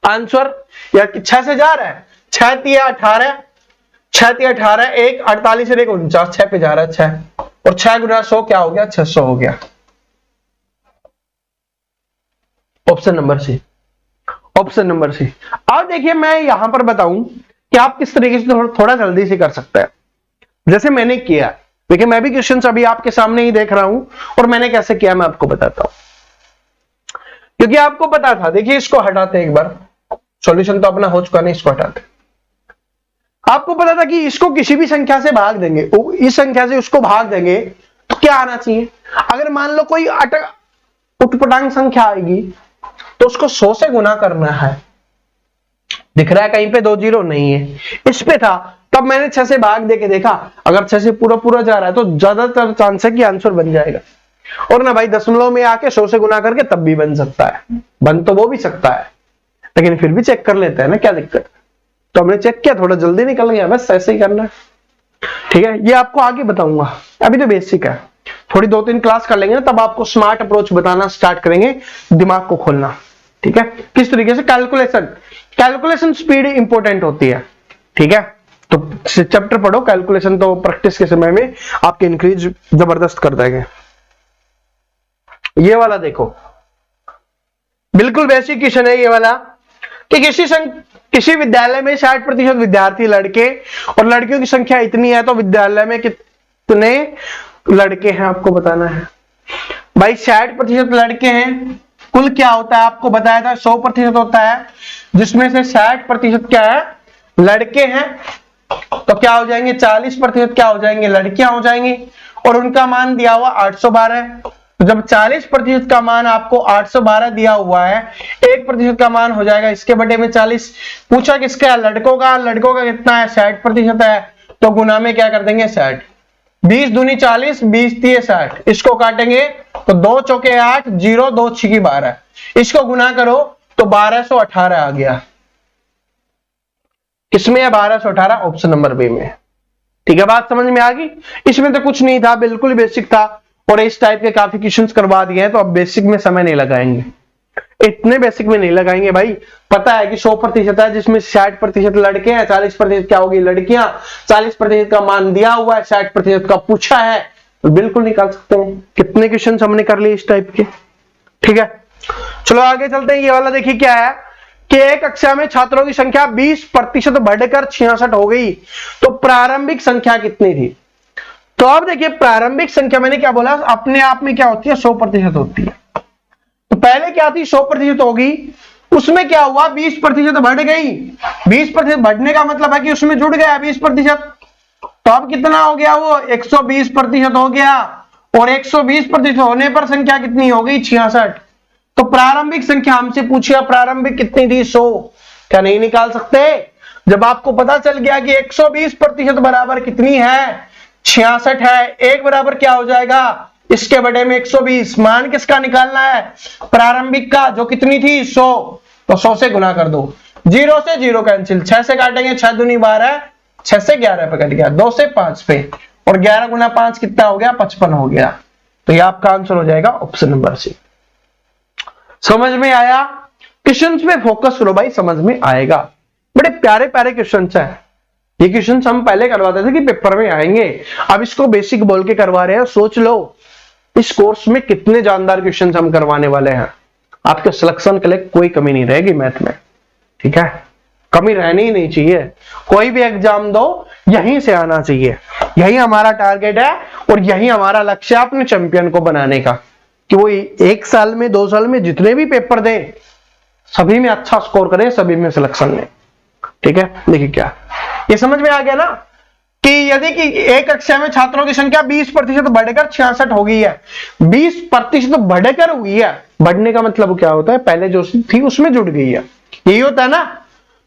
आंसर, या 6 से जा रहा है, 6 तिया 18, 6 तिया 18, 1 48 और 1 49, 6 पे जा रहा है 6, और 6 गुना 100 क्या हो गया 600 हो गया। Option number C, option number C. अब देखिए मैं यहां पर बताऊं कि आप किस तरीके से थोड़ा जल्दी से कर सकते हैं, जैसे मैंने किया। देखिए मैं भी क्वेश्चन अभी आपके सामने ही देख रहा हूं, और मैंने कैसे किया मैं आपको बताता हूं, क्योंकि आपको पता था। देखिए इसको हटाते हैं एक बार, सॉल्यूशन तो अपना हो चुका नहीं, इसको हटाते। आपको पता था कि इसको किसी भी संख्या से भाग देंगे, इस संख्या से उसको भाग देंगे तो क्या आना चाहिए। अगर मान लो कोई उटपटांग संख्या आएगी, तो उसको 100 से गुना करना है। दिख रहा है कहीं पे 2 जीरो नहीं है, इस पे था, तब मैंने 6 से भाग देके देखा, अगर 6 से पूरा पूरा जा रहा है तो ज्यादातर चांस है कि आंसर बन जाएगा। और ना भाई दशमलव में आके 100 से गुना करके तब भी बन सकता है, बन तो वो भी सकता है, लेकिन फिर भी चेक कर लेते हैं ना, क्या दिक्कत। तो हमने चेक किया, थोड़ा जल्दी निकल गया, बस ऐसे ही करना है। ठीक है, ये आपको आगे बताऊंगा, अभी तो बेसिक है, थोड़ी 2-3 क्लास कर लेंगे ना, तब आपको स्मार्ट अप्रोच बताना स्टार्ट करेंगे, दिमाग को खोलना। ठीक है, किस तरीके से कैलकुलेशन स्पीड इंपॉर्टेंट होती है। ठीक है, तो चैप्टर पढ़ो, कैलकुलेशन तो प्रैक्टिस के समय में आपके इंक्रीज जबरदस्त कर देंगे। ये वाला देखो, बिल्कुल बेसिक क्वेश्चन है ये वाला, कि किसी विद्यालय में 60% विद्यार्थी लड़के और लड़कियों की संख्या इतनी है, तो विद्यालय में कितने लड़के हैं आपको बताना है। भाई 60% लड़के हैं, कुल क्या होता है आपको बताया था 100% होता है, जिसमें से 60% क्या है, लड़के हैं, तो क्या हो जाएंगे 40% क्या हो जाएंगे, लड़कियां हो जाएंगी, और उनका मान दिया हुआ 812। तो जब 40% का मान आपको 812 दिया हुआ है, 1% का मान हो जाएगा इसके बटे में 40। पूछा किसका, लड़कों का कितना है, 60% है, तो गुना में क्या कर देंगे 60, 20 दूनी 40, 20 तिये 60, इसको काटेंगे तो 2 चौके 8, 0 2 6 12, इसको गुना करो तो 1218 आ गया। किसमें है 1218, ऑप्शन नंबर बी में। ठीक है, बात समझ में आ गई। इसमें तो कुछ नहीं था, बिल्कुल बेसिक था, और इस टाइप के काफी क्वेश्चंस करवा दिए हैं, तो अब बेसिक में समय नहीं लगाएंगे, इतने बेसिक में नहीं लगाएंगे भाई। पता है कि 100% है, जिसमें 60% लड़के हैं, 40% क्या होगी, लड़कियां। 40% का मान दिया हुआ है, 60% का पूछा है, तो बिल्कुल निकाल सकते हैं। कितने क्वेश्चन हमने कर लिए इस टाइप के। ठीक है, चलो आगे चलते हैं। ये वाला देखिए क्या है, कि एक कक्षा में छात्रों की संख्या 20% बढ़कर 66 हो गई, तो प्रारंभिक संख्या कितनी थी। तो अब देखिए, प्रारंभिक संख्या मैंने क्या बोला, अपने आप में क्या होती है, 100% होती है। तो पहले क्या थी, 100% होगी, उसमें क्या हुआ 20% बढ़ गई। 20% बढ़ने का मतलब है कि उसमें जुड़ गया 20%, तो अब कितना हो गया, वो 120% हो गया, और 120% होने पर संख्या कितनी हो गई, 66। तो प्रारंभिक संख्या हमसे पूछिए, प्रारंभिक कितनी थी, 100। क्या नहीं निकाल सकते। जब आपको पता चल गया कि 120% बराबर कितनी है, 66 है, एक बराबर क्या हो जाएगा, इसके बटे में 120। मान किसका निकालना है, प्रारंभिक का, जो कितनी थी 100, तो 100 से गुना कर दो, 0 से 0 कैंसिल, 6 से काटेंगे 6 दूनी 12, 6 से 11 पे कट गया, 2 से 5 पे, और 11 गुना 5 कितना हो गया, 55 हो गया। तो ये आपका आंसर हो जाएगा ऑप्शन नंबर सी। समझ में आया। क्वेश्चंस पे फोकस करो भाई, समझ में आएगा। बड़े प्यारे प्यारे क्वेश्चंस हैं। ये क्वेश्चंस हम पहले करवाते थे कि पेपर में आएंगे, अब इसको बेसिक बोल के करवा रहे हैं। सोच लो इस कोर्स में कितने जानदार क्वेश्चंस हम करवाने वाले हैं। आपके सिलेक्शन के लिए कोई कमी नहीं रहेगी मैथ में। ठीक है, कमी रहनी ही नहीं चाहिए। कोई भी एग्जाम दो, यहीं से आना चाहिए, यही हमारा टारगेट है, और यही हमारा लक्ष्य है अपने चैंपियन को बनाने का, कि वो 1 साल में 2 साल में जितने भी पेपर दे, सभी में अच्छा स्कोर करें, सभी में सिलेक्शन लें। ठीक है, देखिए क्या ये समझ में आ गया ना, कि यदि कि एक कक्षा में छात्रों की संख्या 20% बढ़कर 66 हो गई है, 20% बढ़कर हुई है, बढ़ने का मतलब क्या होता है, पहले जो थी उसमें जुड़ गई है, यही होता है ना।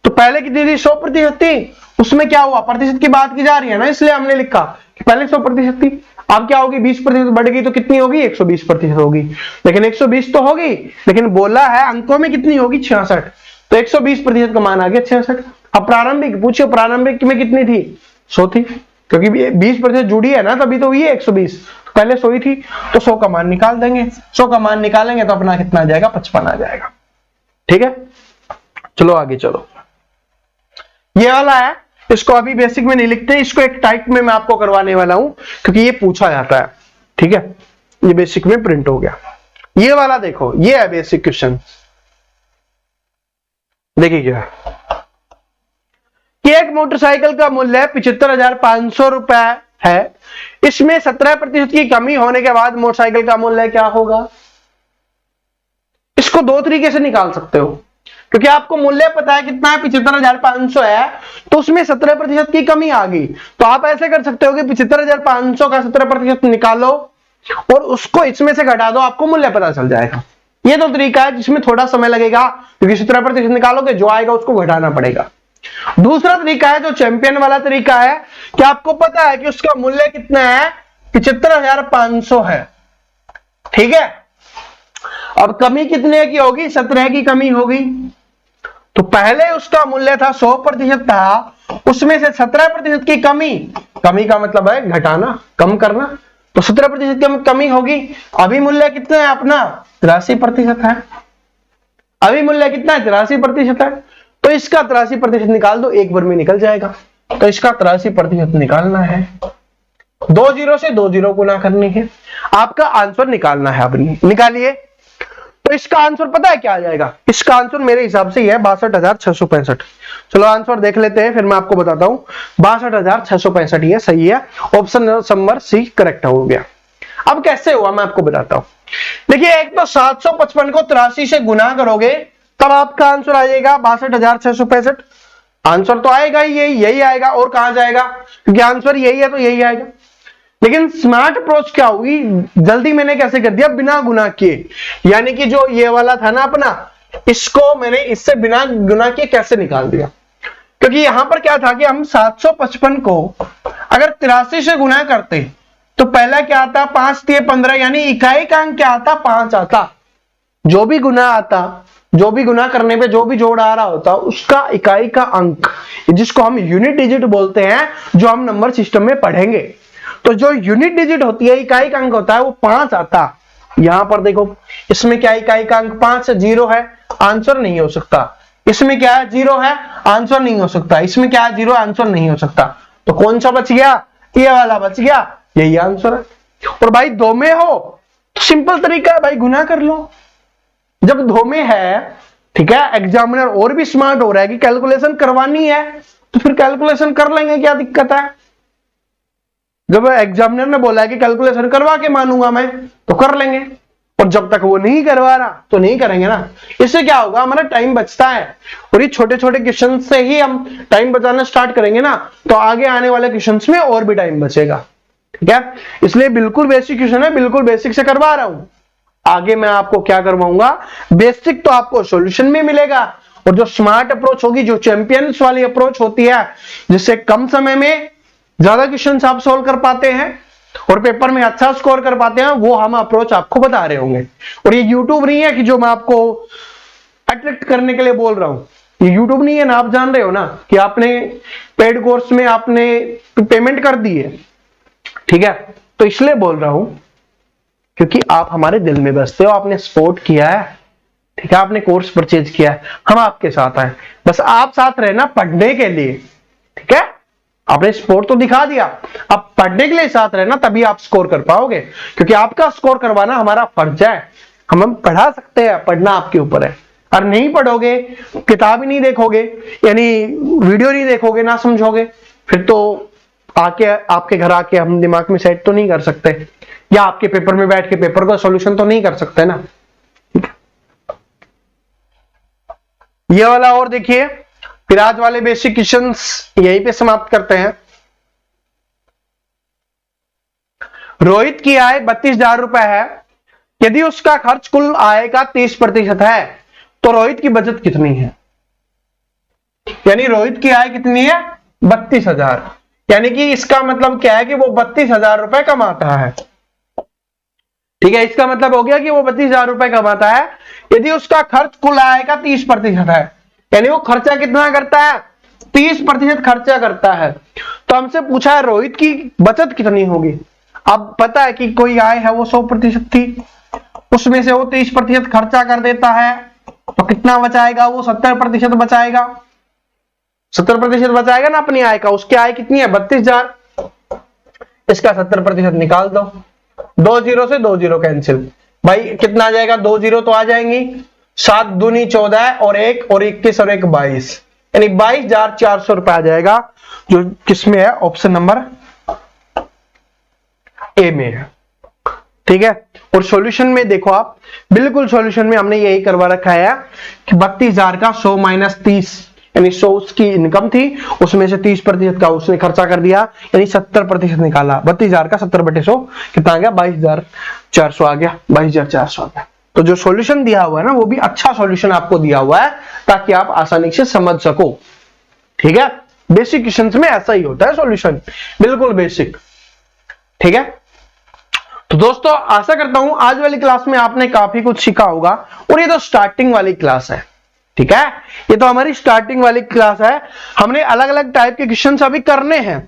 तो पहले कितनी थी, 100% थी, उसमें क्या हुआ, प्रतिशत की बात की जा रही है ना, इसलिए हमने लिखा कि पहले 100% थी, अब क्या होगी, 20% बढ़ गई, तो कितनी होगी, 120% होगी। लेकिन 120 तो होगी, लेकिन बोला है अंकों में कितनी होगी, 66, तो 120% का मान आ गया 66। अब प्रारंभिक पूछो, प्रारंभिक में कितनी थी, 100 थी, क्योंकि 20% जुड़ी है ना, तभी तो हुई है 120, तो पहले 100 ही थी, तो 100 का मान निकाल देंगे। 100 का मान निकालेंगे तो अपना कितना आ जाएगा, 55 आ जाएगा। ठीक है, चलो आगे चलो। ये वाला है, इसको अभी बेसिक में नहीं लिखते, इसको एक टाइप में मैं आपको करवाने वाला हूं, क्योंकि ये पूछा जाता है। ठीक है, ये बेसिक में प्रिंट हो गया। ये वाला देखो, ये है बेसिक क्वेश्चन। देखिए क्या कि एक मोटरसाइकिल का मूल्य 75,500 रुपए है, इसमें 17% की कमी होने के बाद मोटरसाइकिल का मूल्य क्या होगा। इसको 2 तरीके से निकाल सकते हो, क्योंकि आपको मूल्य पता है कितना है, 75,500 है, तो उसमें 17% की कमी आ गई, तो आप ऐसे कर सकते हो कि 75,500 का 17% निकालो और उसको इसमें से घटा दो, आपको मूल्य पता चल जाएगा। ये तो तरीका है जिसमें थोड़ा समय लगेगा, क्योंकि 17% निकालोगे, जो आएगा उसको घटाना पड़ेगा। दूसरा तरीका है जो चैंपियन वाला तरीका है कि आपको पता है कि उसका मूल्य कितना है, 75,500 है। ठीक है, अब कमी कितने की होगी, 17 की कमी होगी। तो पहले उसका मूल्य था 100% था, उसमें से 17% की कमी, कमी का मतलब है घटाना, कम करना, तो 17% की कमी होगी। अभी मूल्य कितना है अपना, 83% है। अभी मूल्य कितना है, 83% है। तो इसका 83% निकाल दो, एक बार में निकल जाएगा। तो इसका 83% निकालना है, 2 जीरो से 2 जीरो गुना करनी है, आपका आंसर निकालना है। अब निकालिए। तो इसका आंसर पता है क्या आ जाएगा, इसका आंसर मेरे हिसाब से यह है 62,665। चलो आंसर देख लेते हैं, फिर मैं आपको बताता हूं। 62,665 ये सही है, ऑप्शन नंबर सी करेक्ट हो गया। अब कैसे हुआ मैं आपको बताता हूं। देखिए, एक तो 755 को 83 से गुना करोगे तब आपका आंसर आ जाएगा 62,665। आंसर तो आएगा ही यही आएगा, और कहां जाएगा, क्योंकि आंसर यही है तो यही आएगा। लेकिन स्मार्ट अप्रोच क्या हुई, जल्दी मैंने कैसे कर दिया, बिना गुना किए। यानी कि जो ये वाला था ना अपना, इसको मैंने इससे बिना गुना किए कैसे निकाल दिया, क्योंकि यहां पर क्या था कि हम 755 को अगर 83 से गुना करते तो पहला क्या आता, 5 3 15, यानी इकाई का अंक क्या आता, 5 आता। जो भी गुना आता, जो भी गुना करने पे जो भी जोड़ आ रहा होता, उसका इकाई का अंक, जिसको हम यूनिट डिजिट बोलते हैं, जो हम नंबर सिस्टम में पढ़ेंगे। तो जो यूनिट डिजिट होती है, इकाई का अंक होता है, वो 5 आता। यहां पर देखो, इसमें क्या इकाई का अंक 5 0 है, आंसर नहीं हो सकता। इसमें क्या है, 0 है, आंसर नहीं हो सकता। इसमें क्या है, 0, आंसर नहीं हो सकता। तो कौन सा बच गया, ये वाला बच गया, यही आंसर है। और भाई दो में हो तो सिंपल तरीका है भाई, गुना कर लो। जब दो में है, ठीक है, एग्जामिनर और भी स्मार्ट हो रहा है कि कैलकुलेशन करवानी है तो फिर कैलकुलेशन कर लेंगे, क्या दिक्कत है। जब एग्जामिनर ने बोला है कि कैलकुलेशन करवा के मानूंगा मैं, तो कर लेंगे। और जब तक वो नहीं करवा रहा तो नहीं करेंगे ना। इससे क्या होगा, हमारा टाइम बचता है। और ये छोटे छोटे क्वेश्चन से ही हम टाइम बचाना स्टार्ट करेंगे ना, तो आगे आने वाले क्वेश्चन में और भी टाइम बचेगा। ठीक है, इसलिए बिल्कुल बेसिक क्वेश्चन है, बिल्कुल बेसिक से करवा रहा हूं। आगे मैं आपको क्या करवाऊंगा, बेसिक तो आपको सॉल्यूशन में मिलेगा, और जो स्मार्ट अप्रोच होगी, जो चैंपियंस वाली अप्रोच होती है, जिससे कम समय में ज्यादा क्वेश्चन आप सोल्व कर पाते हैं और पेपर में अच्छा स्कोर कर पाते हैं, वो हम अप्रोच आपको बता रहे होंगे। और ये यूट्यूब नहीं है कि जो मैं आपको अट्रैक्ट करने के लिए बोल रहा हूं, ये यूट्यूब नहीं है ना, आप जान रहे हो ना कि आपने पेड कोर्स में आपने पेमेंट कर दी है। ठीक है, तो इसलिए बोल रहा हूं क्योंकि आप हमारे दिल में बसते हो, आपने सपोर्ट किया है। ठीक है, आपने कोर्स परचेज किया है, हम आपके साथ हैं। बस आप साथ रहना पढ़ने के लिए। ठीक है, आपने सपोर्ट तो दिखा दिया, अब पढ़ने के लिए साथ रहना, तभी आप स्कोर कर पाओगे। क्योंकि आपका स्कोर करवाना हमारा फर्ज है। हम पढ़ा सकते हैं, पढ़ना आपके ऊपर है। और नहीं पढ़ोगे, किताब ही नहीं देखोगे, यानी वीडियो नहीं देखोगे, ना समझोगे, फिर तो आके आपके घर आके हम दिमाग में सेट तो नहीं कर सकते, या आपके पेपर में बैठ के पेपर का सॉल्यूशन तो नहीं कर सकते ना। ये वाला और देखिए, फिर आज वाले बेसिक क्वेश्चंस यहीं पे समाप्त करते हैं। रोहित की आय 32,000 रुपए है। यदि उसका खर्च कुल आय का 30% है तो रोहित की बचत कितनी है। यानी रोहित की आय कितनी है, 32,000। यानी कि इसका मतलब क्या है कि वो 32,000 रुपए कमाता है। ठीक है, इसका मतलब हो गया कि वो 32,000 रुपए कमाता है। यदि उसका खर्च कुल आय का 30% है, यानी वो खर्चा कितना करता है, 30% खर्चा करता है। तो हमसे पूछा है रोहित की बचत कितनी होगी। अब पता है कि कोई आय है वो 100% थी, उसमें से वो 30% खर्चा कर देता है, तो कितना बचाएगा, वो 70% बचाएगा। 70% बचाएगा ना अपनी आय का। उसकी आय कितनी है, 32,000। इसका 70% निकाल दो, 2 जीरो से 2 जीरो कैंसिल, भाई कितना आ जाएगा, 2 जीरो तो आ जाएंगी, 7 दूनी 14 और 1 और 21 और 1 22, यानी 22,400 रुपए आ जाएगा, जो किसमें है, ऑप्शन नंबर ए में है। ठीक है, और सॉल्यूशन में देखो आप, बिल्कुल सॉल्यूशन में हमने यही करवा रखा है कि 32,000 का 100 माइनस 30, यानी 100 उसकी इनकम थी, उसमें से 30% का उसने खर्चा कर दिया, यानी 70% निकाला। 32,000 का 70/100 कितना आ गया, 22,400 आ गया, 22,400 आ गया। तो जो सॉल्यूशन दिया हुआ है ना, वो भी अच्छा सॉल्यूशन आपको दिया हुआ है ताकि आप आसानी से समझ सको। ठीक है, बेसिक क्वेश्चंस में ऐसा ही होता है सॉल्यूशन, बिल्कुल बेसिक। ठीक है, तो दोस्तों आशा करता हूं आज वाली क्लास में आपने काफी कुछ सीखा होगा। और ये तो स्टार्टिंग वाली क्लास है, ठीक है, ये तो हमारी स्टार्टिंग वाली क्लास है। हमने अलग अलग टाइप के क्वेश्चंस अभी करने हैं।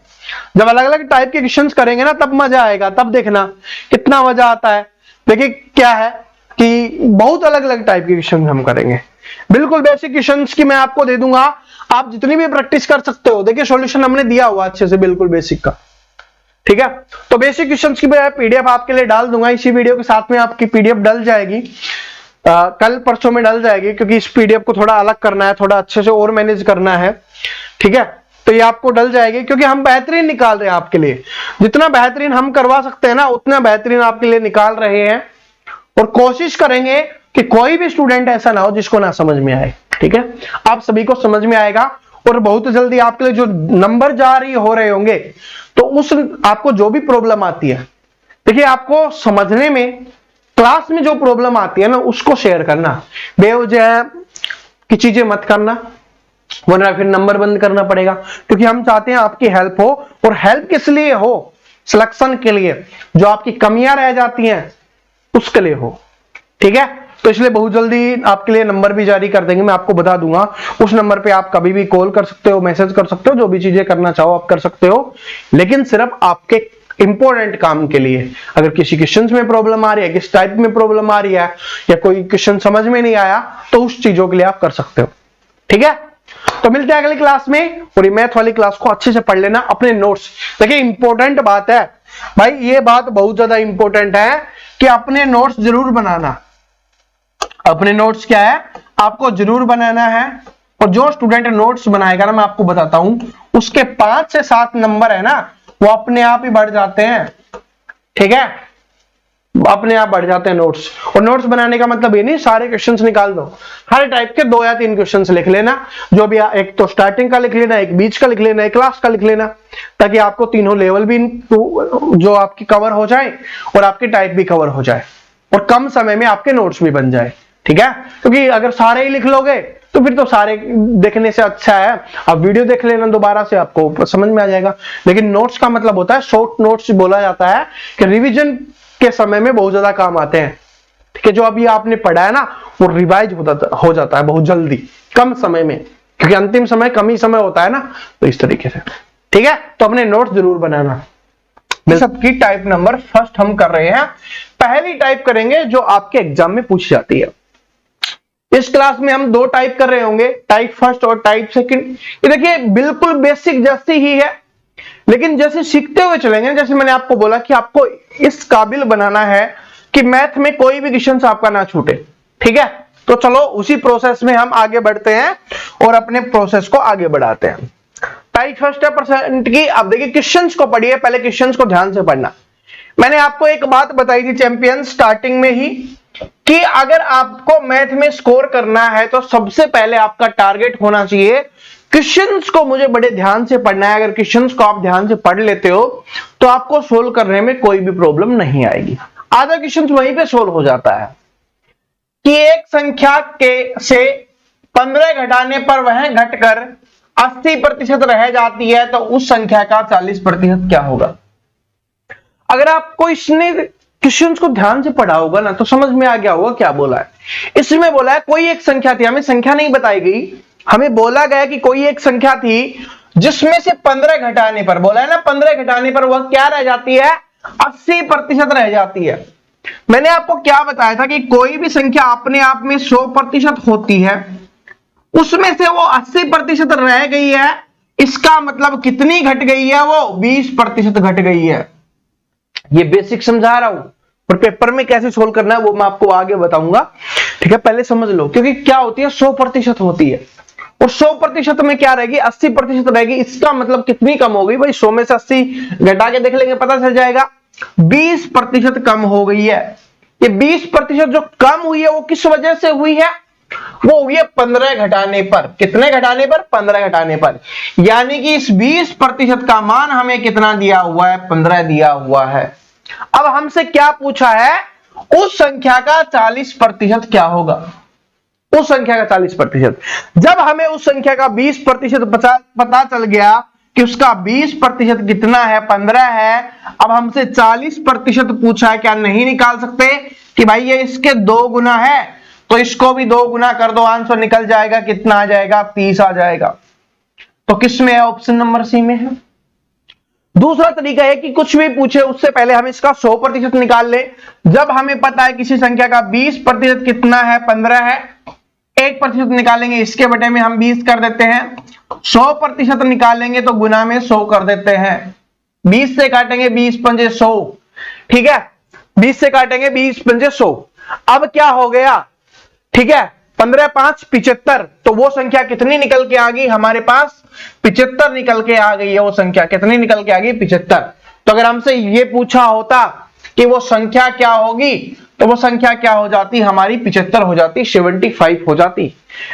जब अलग अलग टाइप के क्वेश्चंस करेंगे ना तब मजा आएगा, तब देखना कितना मजा आता है। देखिए क्या है कि बहुत अलग अलग टाइप के क्वेश्चन हम करेंगे। बिल्कुल बेसिक क्वेश्चंस की मैं आपको दे दूंगा, आप जितनी भी प्रैक्टिस कर सकते हो। देखिए सॉल्यूशन हमने दिया हुआ अच्छे से, बिल्कुल बेसिक का। ठीक है, तो बेसिक क्वेश्चंस की मैं पीडीएफ आपके लिए डाल दूंगा, इसी वीडियो के साथ में आपकी पीडीएफ डल जाएगी, कल परसों में डल जाएगी, क्योंकि इस पीडीएफ को थोड़ा अलग करना है, थोड़ा अच्छे से और मैनेज करना है। ठीक है, तो ये आपको डल जाएगी, क्योंकि हम बेहतरीन निकाल रहे हैं आपके लिए। जितना बेहतरीन हम करवा सकते हैं ना उतना बेहतरीन आपके लिए निकाल रहे हैं। और कोशिश करेंगे कि कोई भी स्टूडेंट ऐसा ना हो जिसको ना समझ में आए। ठीक है, आप सभी को समझ में आएगा और बहुत जल्दी आपके लिए जो नंबर जारी हो रहे होंगे, तो उस आपको जो भी प्रॉब्लम आती है, देखिए आपको समझने में क्लास में जो प्रॉब्लम आती है ना उसको शेयर करना, बेवजह की चीजें मत करना, वरना फिर नंबर बंद करना पड़ेगा। क्योंकि हम चाहते हैं आपकी हेल्प हो, और हेल्प किस लिए हो? सिलेक्शन के लिए, जो आपकी कमियां रह जाती हैं उसके लिए हो। ठीक है, तो इसलिए बहुत जल्दी आपके लिए नंबर भी जारी कर देंगे, मैं आपको बता दूंगा। उस नंबर पे आप कभी भी कॉल कर सकते हो, मैसेज कर सकते हो, जो भी चीजें करना चाहो आप कर सकते हो, लेकिन सिर्फ आपके इंपॉर्टेंट काम के लिए। अगर किसी क्वेश्चंस में प्रॉब्लम आ रही है, किस टाइप में प्रॉब्लम आ रही है, या कोई क्वेश्चन समझ में नहीं आया, तो उस चीजों के लिए आप कर सकते हो। ठीक है, तो मिलते हैं अगली क्लास में। और ये मैथ वाली क्लास को अच्छे से पढ़ लेना, अपने नोट्स। देखिए इंपॉर्टेंट बात है भाई, ये बात बहुत ज्यादा इंपॉर्टेंट है कि अपने नोट्स जरूर बनाना। अपने नोट्स क्या है, आपको जरूर बनाना है। और जो स्टूडेंट नोट्स बनाएगा ना, मैं आपको बताता हूं, उसके 5 से 7 नंबर है ना वो अपने आप ही बढ़ जाते हैं। ठीक है, अपने आप बढ़ जाते हैं नोट्स। और नोट्स बनाने का मतलब ये नहीं सारे क्वेश्चंस निकाल दो, हर टाइप के 2 या 3 क्वेश्चंस लिख लेना। जो भी, एक तो स्टार्टिंग का लिख लेना, एक बीच का लिख लेना, एक लास्ट का लिख लेना, ताकि आपको तीनों लेवल भी जो आपकी कवर हो जाए और आपकी टाइप भी कवर हो जाए, और कम समय में आपके नोट्स भी बन जाए। ठीक है, क्योंकि अगर सारे ही लिख लोगे तो फिर तो सारे देखने से अच्छा है आप वीडियो देख लेना दोबारा से, आपको समझ में आ जाएगा। लेकिन नोट्स का मतलब होता है, शॉर्ट नोट्स बोला जाता है कि रिवीजन के समय में बहुत ज्यादा काम आते हैं। ठीक है, जो अभी आपने पढ़ा है ना वो रिवाइज हो जाता है बहुत जल्दी, कम समय में, क्योंकि अंतिम समय कम ही समय होता है ना, तो इस तरीके से। ठीक है, तो अपने नोट्स जरूर बनाना। सबकी टाइप नंबर फर्स्ट हम कर रहे हैं। पहली टाइप करेंगे जो आपके एग्जाम में पूछी जाती है। इस क्लास में हम 2 टाइप कर रहे होंगे, टाइप फर्स्ट और टाइप सेकंड। ये देखिए बिल्कुल बेसिक जैसी ही है, लेकिन जैसे सीखते हुए चलेंगे, जैसे मैंने आपको बोला कि आपको इस काबिल बनाना है कि मैथ में कोई भी क्वेश्चन आपका ना छूटे। ठीक है, तो चलो उसी प्रोसेस में हम आगे बढ़ते हैं और अपने प्रोसेस को आगे बढ़ाते हैं। टाइप फर्स्ट है परसेंट की। अब देखिए क्वेश्चंस को पढ़िए, पहले क्वेश्चंस को ध्यान से पढ़ना। मैंने आपको एक बात बताई थी चैंपियन स्टार्टिंग में ही, कि अगर आपको मैथ में स्कोर करना है तो सबसे पहले आपका टारगेट होना चाहिए क्वेश्चंस को मुझे बड़े ध्यान से पढ़ना है। अगर क्वेश्चंस को आप ध्यान से पढ़ लेते हो तो आपको सोल्व करने में कोई भी प्रॉब्लम नहीं आएगी। आधा क्वेश्चंस वहीं पे सोल्व हो जाता है कि एक संख्या के से 15 घटाने पर वह घटकर 80% रह जाती है, तो उस संख्या का 40% क्या होगा। अगर आपको इसने क्वेश्चंस को ध्यान से पढ़ा होगा ना तो समझ में आ गया होगा क्या बोला है। इसमें बोला है कोई एक संख्या थी, हमें संख्या नहीं बताई गई, हमें बोला गया कि कोई एक संख्या थी जिसमें से 15 घटाने पर, बोला है ना 15 घटाने पर वह क्या रह जाती है, 80% रह जाती है। मैंने आपको क्या बताया था कि कोई भी संख्या अपने आप में 100% होती है, उसमें से वो 80% रह गई है, इसका मतलब कितनी घट गई है, वो 20% घट गई है। ये बेसिक समझा रहा हूं, और पेपर में कैसे सोल्व करना है वो मैं आपको आगे बताऊंगा। ठीक है, पहले समझ लो, क्योंकि क्या होती है 100% होती है, और 100% में क्या रहेगी, 80% रहेगी। इसका मतलब कितनी कम हो गई भाई, 100 में से 80 घटा के देख लेंगे पता चल जाएगा, 20% कम हो गई है। ये 20% जो कम हुई है वो किस वजह से हुई है, वो हुई है 15 घटाने पर। कितने घटाने पर, 15 घटाने पर। यानी कि इस 20% का मान हमें कितना दिया हुआ है, 15 दिया हुआ है। अब हमसे क्या पूछा है, उस संख्या का 40% क्या होगा। उस संख्या का 40%। जब हमें उस संख्या का 20% पता चल गया कि उसका 20% कितना है, 15 है, अब हमसे 40% पूछा है, क्या नहीं निकाल सकते कि भाई ये इसके 2 गुना है, तो इसको भी 2 गुना कर दो, आंसर निकल जाएगा, कितना आ जाएगा, 30 आ जाएगा। तो किस में है, ऑप्शन नंबर सी में है। दूसरा तरीका है कि कुछ भी पूछे उससे पहले हम इसका 100% निकाल ले। जब हमें पता है किसी संख्या का 20% कितना है, 15 है, 1% निकालेंगे, इसके बटे में हम 20 कर देते हैं, 100% निकालेंगे तो गुना में 100 कर देते हैं, 20 से काटेंगे 20 पंजे 100, ठीक है, 20 से काटेंगे 20 पंजे 100। अब क्या हो गया, ठीक है, 15 5 75, तो वो संख्या कितनी निकल के आ गई हमारे पास, 75 निकल के आ गई है। वो संख्या कितनी निकल के आ गई, 75। तो अगर हमसे ये पूछा होता कि वो संख्या क्या होगी, तो वो संख्या क्या हो जाती, हमारी 75 हो जाती, 75 हो जाती।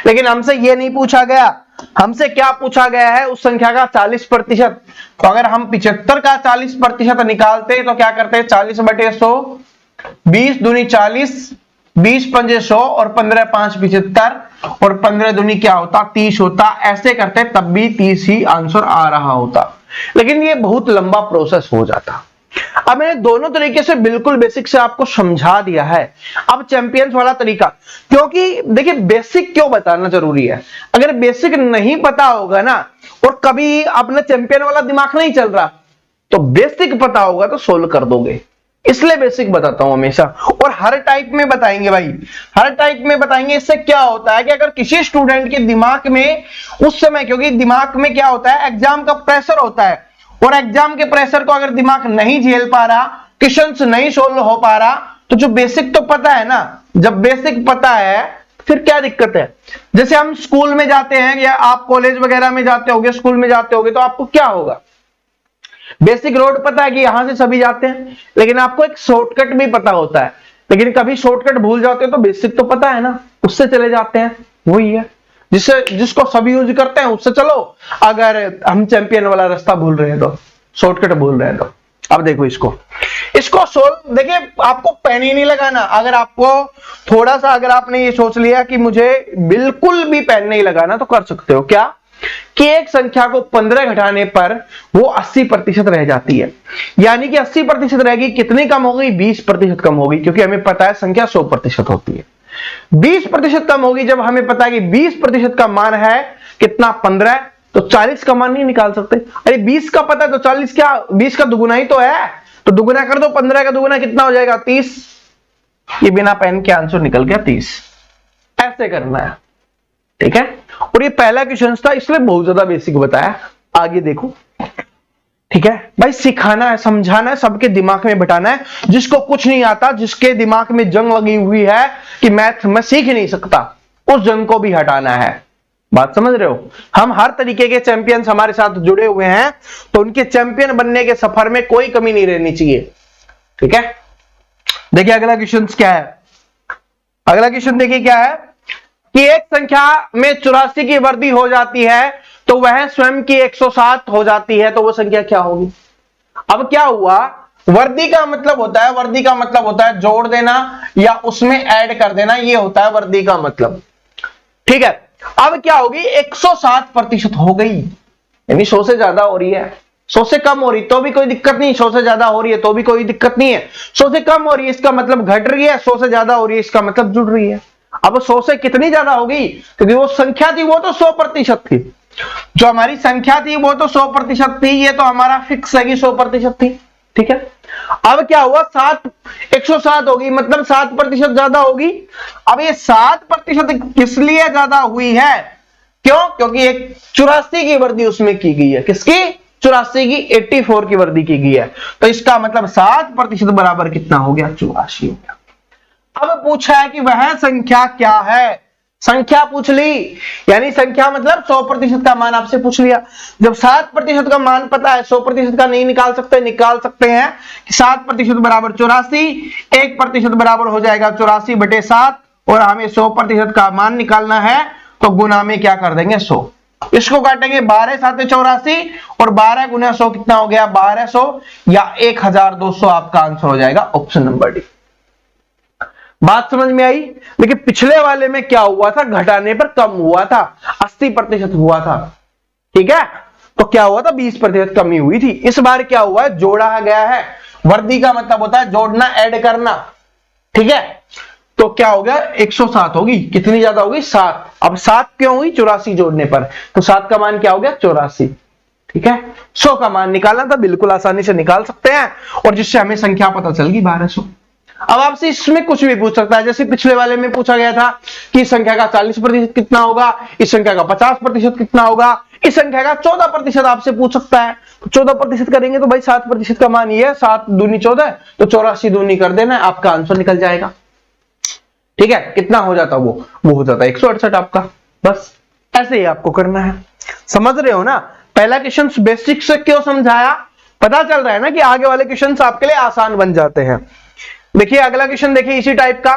लेकिन हमसे ये नहीं पूछा गया, हमसे क्या पूछा गया है, उस संख्या का 40%। तो अगर हम 75 का 40% निकालते तो क्या करते, 40 बटे 100, 20 दूनी 40, 20 पंजे 100 और 15 5 75 और 15 दूनी क्या होता, 30 होता। ऐसे करते तब भी 30 ही आंसर आ रहा होता, लेकिन ये बहुत लंबा प्रोसेस हो जाता। अब मैंने दोनों तरीके से बिल्कुल बेसिक से आपको समझा दिया है। अब चैंपियंस वाला तरीका, क्योंकि देखिए बेसिक क्यों बताना जरूरी है, अगर बेसिक नहीं पता होगा ना और कभी अपना चैंपियन वाला दिमाग नहीं चल रहा, तो बेसिक पता होगा तो सोल्व कर दोगे, इसलिए बेसिक बताता हूं हमेशा। और हर टाइप में बताएंगे भाई, हर टाइप में बताएंगे। इससे क्या होता है कि अगर किसी स्टूडेंट के दिमाग में उस समय, क्योंकि दिमाग में क्या होता है, एग्जाम का प्रेशर होता है, और एग्जाम के प्रेशर को अगर दिमाग नहीं झेल पा रहा, क्वेश्चंस नहीं सोल्व हो पा रहा, तो जो बेसिक तो पता है ना, जब बेसिक पता है फिर क्या दिक्कत है। जैसे हम स्कूल में जाते हैं या आप कॉलेज वगैरह में जाते होगे, स्कूल में जाते होगे, तो आपको क्या होगा, बेसिक रोड पता है कि यहां से सभी जाते हैं, लेकिन आपको एक शॉर्टकट भी पता होता है। लेकिन कभी शॉर्टकट भूल जाते हो तो बेसिक तो पता है ना, उससे चले जाते हैं। वही है जिसको सभी यूज करते हैं उससे चलो, अगर हम चैंपियन वाला रास्ता भूल रहे हैं तो, शॉर्टकट भूल रहे हैं तो। अब देखो इसको सोल्व, देखिए आपको पेन ही नहीं लगाना। अगर आपको थोड़ा सा, अगर आपने ये सोच लिया कि मुझे बिल्कुल भी पेन नहीं लगाना, तो कर सकते हो क्या कि एक संख्या को 15 घटाने पर वो 80% रह जाती है, यानी कि 80% रहेगी, कितनी कम हो गई, 20% कम होगी, क्योंकि हमें पता है संख्या 100% होती है। 20% कम होगी, जब हमें पता है कि 20% का मान है कितना, 15, तो 40 का मान नहीं निकाल सकते। अरे 20 का पता है तो 40 क्या, 20 का दुगुना ही तो है, तो दुगुना कर दो, 15 का दुगुना कितना हो जाएगा, 30। ये बिना पेन के आंसर निकल गया 30। ऐसे करना है, ठीक है। और ये पहला क्वेश्चन था, इसलिए बहुत ज्यादा बेसिक बताया। आगे देखो, ठीक है भाई, सिखाना है, समझाना है, सबके दिमाग में बैठाना है। जिसको कुछ नहीं आता, जिसके दिमाग में जंग लगी हुई है कि मैथ में सीख ही नहीं सकता, उस जंग को भी हटाना है। बात समझ रहे हो। हम हर तरीके के चैंपियंस हमारे साथ जुड़े हुए हैं, तो उनके चैंपियन बनने के सफर में कोई कमी नहीं रहनी चाहिए, ठीक है। देखिए अगला क्वेश्चन क्या है, अगला क्वेश्चन देखिए क्या है कि एक संख्या में 84 की वृद्धि हो जाती है तो वह स्वयं की 107 हो जाती है, तो वो संख्या क्या होगी। अब क्या हुआ, वृद्धि का मतलब होता है, वृद्धि का मतलब होता है जोड़ देना या उसमें ऐड कर देना, ये होता है वृद्धि का मतलब, ठीक है। अब क्या होगी, 107% हो गई, यानी 100 से ज्यादा हो रही है। 100 से कम हो रही तो भी कोई दिक्कत नहीं, 100 से ज्यादा हो रही है तो भी कोई दिक्कत नहीं है। 100 से कम हो रही है इसका मतलब घट रही है, 100 से ज्यादा हो रही है इसका मतलब जुड़ रही है। अब 100 से कितनी ज्यादा होगी, क्योंकि वो संख्या थी वो तो 100% थी, जो हमारी संख्या थी वो तो 100% थी, ये तो हमारा फिक्स है कि 100% थी, ठीक है। अब क्या हुआ, 107 होगी, मतलब 7% ज्यादा होगी। अब ये 7% किस लिए ज्यादा हुई है, क्यों, क्योंकि एक 84 की वृद्धि उसमें की गई है, किसकी, 84 की, 84 की वृद्धि की गई है, तो इसका मतलब 7% बराबर कितना हो गया, 84 हो गया। अब पूछा है कि वह संख्या क्या है, संख्या पूछ ली, यानी संख्या मतलब 100% का मान आपसे पूछ लिया। जब 7% का मान पता है, 100% का नहीं निकाल सकते, निकाल सकते हैं कि 7% बराबर 84, 1% बराबर हो जाएगा 84 बटे 7, और हमें 100% का मान निकालना है, तो गुना में क्या कर देंगे 100, इसको काटेंगे 12 7 84, और 12 गुना 100 कितना हो गया, 1200 या 1200, आपका आंसर हो जाएगा ऑप्शन नंबर डी। बात समझ में आई? देखिए पिछले वाले में क्या हुआ था, घटाने पर कम हुआ था, 80% हुआ था, ठीक है, तो क्या हुआ था, 20% कमी हुई थी। इस बार क्या हुआ है, जोड़ा गया है। वर्दी का मतलब होता है जोड़ना, ऐड करना, ठीक है। तो क्या हो गया, 107 होगी, कितनी ज्यादा होगी, 7। अब 7 क्यों हुई, 84 जोड़ने पर, तो 7 का मान क्या हो गया, 84, ठीक है। 100 का मान निकालना था, बिल्कुल आसानी से निकाल सकते हैं, और जिससे हमें संख्या पता चल गई 1200। अब आपसे इसमें कुछ भी पूछ सकता है, जैसे पिछले वाले में पूछा गया था कि इस संख्या का 40% कितना होगा, इस संख्या का 50% कितना होगा, इस संख्या का 14% आपसे पूछ सकता है। तो 14% करेंगे तो भाई 7% का मान ये है, 7 दूनी 14, तो 84 दूनी कर देना, आपका आंसर निकल जाएगा, ठीक है। कितना हो जाता वो हो जाता 168 आपका। बस ऐसे ही आपको करना है, समझ रहे हो ना। पहला क्वेश्चन बेसिक से क्यों समझाया, पता चल रहा है ना कि आगे वाले क्वेश्चन आपके लिए आसान बन जाते हैं। देखिए अगला क्वेश्चन देखिए इसी टाइप का,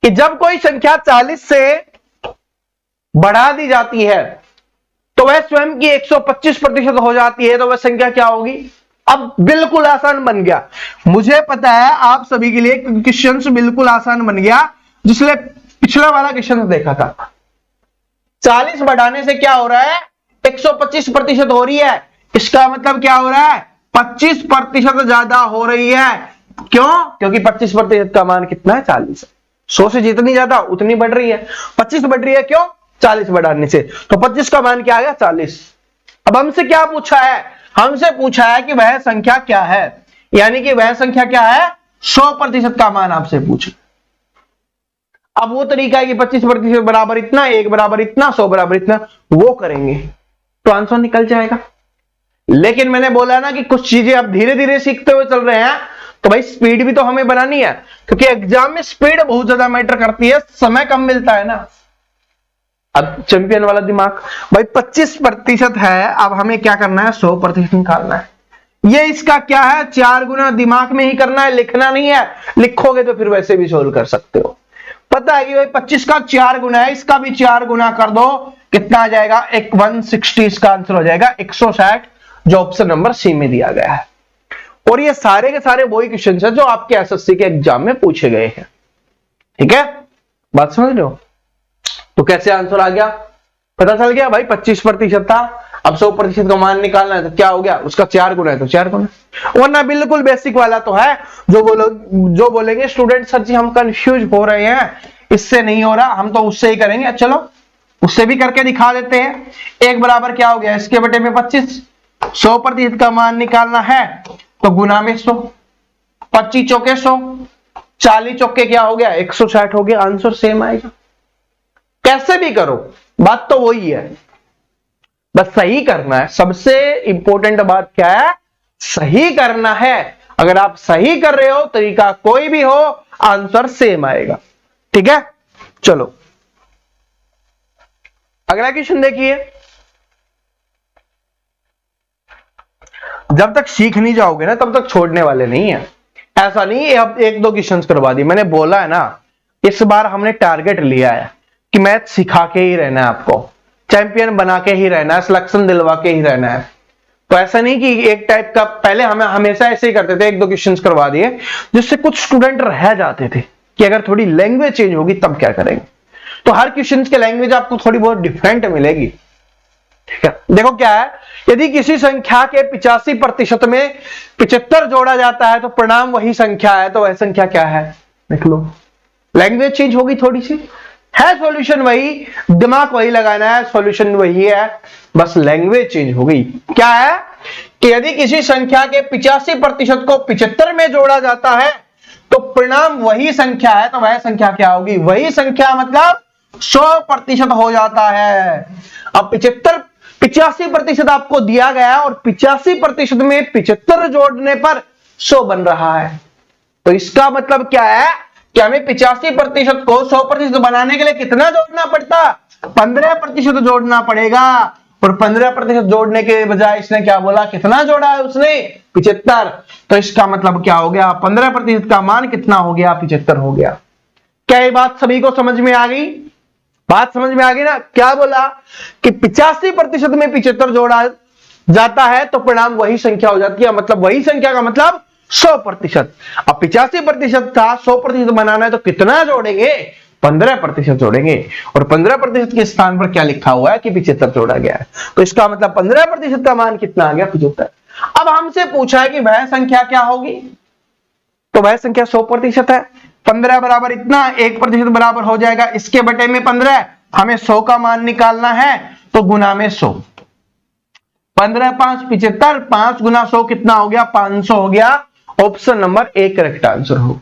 कि जब कोई संख्या 40 से बढ़ा दी जाती है तो वह स्वयं की 125% हो जाती है, तो वह संख्या क्या होगी। अब बिल्कुल आसान बन गया, मुझे पता है आप सभी के लिए क्वेश्चन बिल्कुल आसान बन गया, जिसने पिछला वाला क्वेश्चन देखा था। 40 बढ़ाने से क्या हो रहा है, 125% हो रही है, इसका मतलब क्या हो रहा है, 25% ज्यादा हो रही है। क्यों, क्योंकि 25% का मान कितना है, 40 है। 100 से जितनी ज्यादा उतनी बढ़ रही है, 25 बढ़ रही है, क्यों, 40 बढ़ाने से, तो 25 का मान क्या आ गया, 40। अब हमसे क्या पूछा है, हमसे पूछा है कि वह संख्या क्या है, यानी कि वह संख्या क्या है, 100% का मान आपसे पूछा। अब वो तरीका है कि 25% बराबर इतना, 1 बराबर इतना, 100 बराबर इतना, वो करेंगे तो आंसर निकल जाएगा। लेकिन मैंने बोला ना कि कुछ चीजें आप धीरे धीरे सीखते हुए चल रहे हैं, तो भाई स्पीड भी तो हमें बनानी है, क्योंकि एग्जाम में स्पीड बहुत ज्यादा मैटर करती है, समय कम मिलता है ना। अब चैंपियन वाला दिमाग, भाई 25% है, अब हमें क्या करना है, 100% निकालना है। ये इसका क्या है, 4 गुना, दिमाग में ही करना है, लिखना नहीं है, लिखोगे तो फिर वैसे भी सोल्व कर सकते हो। पता है कि भाई 25 का 4 गुना है, इसका भी 4 गुना कर दो, कितना आ जाएगा, 160, इसका आंसर हो जाएगा 160, जो ऑप्शन नंबर सी में दिया गया है। और ये सारे के सारे वही क्वेश्चन है जो आपके एसएससी के एग्जाम में पूछे गए हैं, ठीक है, बात समझ रहे हो। तो कैसे आंसर आ गया, पता चल गया भाई, 25% था, अब 100% का मान निकालना है, तो क्या हो गया, उसका 4 गुना है तो 4 गुना। वरना बिल्कुल बेसिक वाला तो है, जो बोलेंगे स्टूडेंट सर जी हम कंफ्यूज हो रहे हैं, इससे नहीं हो रहा, हम तो उससे ही करेंगे, चलो उससे भी करके दिखा देते हैं। 1 बराबर क्या हो गया, इसके बटे में 25, 100% का मान निकालना है तो गुना में 100, 25 चौके 100, 40 चौके क्या हो गया, 160 हो गया, आंसर सेम आएगा। कैसे भी करो बात तो वही है, बस सही करना है। सबसे इंपॉर्टेंट बात क्या है, सही करना है। अगर आप सही कर रहे हो, तरीका कोई भी हो, आंसर सेम आएगा, ठीक है। चलो अगला क्वेश्चन देखिए, जब तक सीख नहीं जाओगे ना तब तक छोड़ने वाले नहीं है। ऐसा नहीं अब 1-2 क्वेश्चन करवा दी, मैंने बोला है ना, इस बार हमने टारगेट लिया है कि मैथ सिखा के ही रहना है, आपको चैंपियन बना के ही रहना है, सिलेक्शन दिलवा के ही रहना है। तो ऐसा नहीं कि एक टाइप का, पहले हमें हमेशा ऐसे ही करते थे, 1-2 क्वेश्चन करवा दिए, जिससे कुछ स्टूडेंट रह जाते थे कि अगर थोड़ी लैंग्वेज चेंज होगी तब क्या करेंगे। तो हर क्वेश्चन के लैंग्वेज आपको थोड़ी बहुत डिफरेंट मिलेगी, ठीक है। देखो क्या है, यदि किसी संख्या के 85% में 75 जोड़ा जाता है तो परिणाम वही संख्या है, तो वह संख्या क्या है, देख लो। लैंग्वेज चेंज होगी थोड़ी सी, है सॉल्यूशन वही, दिमाग वही लगाना है, सॉल्यूशन वही है, बस लैंग्वेज चेंज हो गई। क्या है कि यदि किसी संख्या के 85% को 75 में जोड़ा जाता है तो परिणाम वही संख्या है, तो वह संख्या क्या होगी, वही संख्या मतलब 100% हो जाता है। अब 85% आपको दिया गया है और 85% में 75 जोड़ने पर 100 बन रहा है, तो इसका मतलब क्या है कि हमें 85% को 100% बनाने के लिए कितना जोड़ना पड़ता, 15% जोड़ना पड़ेगा। और 15% जोड़ने के बजाय इसने क्या बोला, कितना जोड़ा है उसने, 75, तो इसका मतलब क्या हो गया, 15% का मान कितना हो गया, 75 हो गया। क्या ये बात सभी को समझ में आ गई, बात समझ में आ गई ना। क्या बोला कि 85% में 75 जोड़ा जाता है तो परिणाम वही संख्या हो जाती है, मतलब वही संख्या का मतलब 100%। अब 85% था, 100% बनाना है तो कितना जोड़ेंगे? 15% जोड़ेंगे। और 15% के स्थान पर क्या लिखा हुआ है कि 75 जोड़ा गया है, तो इसका मतलब 15% का मान कितना आ गया? 75। अब हमसे पूछा है कि वह संख्या क्या होगी, तो वह संख्या 100% है। 15 बराबर इतना, 1% बराबर हो जाएगा इसके बटे में 15। हमें 100 का मान निकालना है तो गुना में 100। 15 5 75, 5 गुना 100 कितना हो गया? 500 हो गया। Option number A correct answer हो।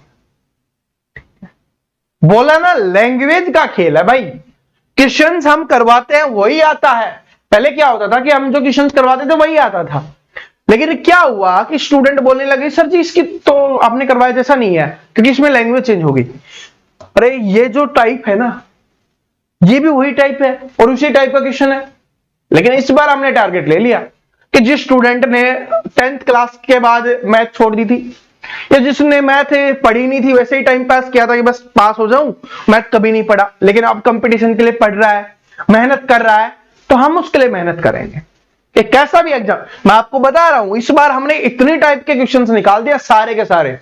बोला ना, लैंग्वेज का खेल है भाई। क्वेश्चंस हम करवाते हैं वही आता है। पहले क्या होता था कि हम जो क्वेश्चंस करवाते थे वही आता था, लेकिन क्या हुआ कि स्टूडेंट बोलने लगे सर जी इसकी तो आपने करवाया जैसा नहीं है, क्योंकि इसमें लैंग्वेज चेंज हो गई। अरे ये जो टाइप है ना, ये भी वही टाइप है और उसी टाइप का क्वेश्चन है। लेकिन इस बार हमने टारगेट ले लिया कि जिस स्टूडेंट ने 10th क्लास के बाद मैथ छोड़ दी थी, या जिसने मैथ पढ़ी नहीं थी, वैसे ही टाइम पास किया था कि बस पास हो जाऊं, मैथ कभी नहीं पढ़ा, लेकिन अब कंपटीशन के लिए पढ़ रहा है, मेहनत कर रहा है, तो हम उसके लिए मेहनत करेंगे कि कैसा भी एग्जाम। मैं आपको बता रहा हूं, इस बार हमने इतनी टाइप के क्वेश्चंस निकाल दिया सारे के सारे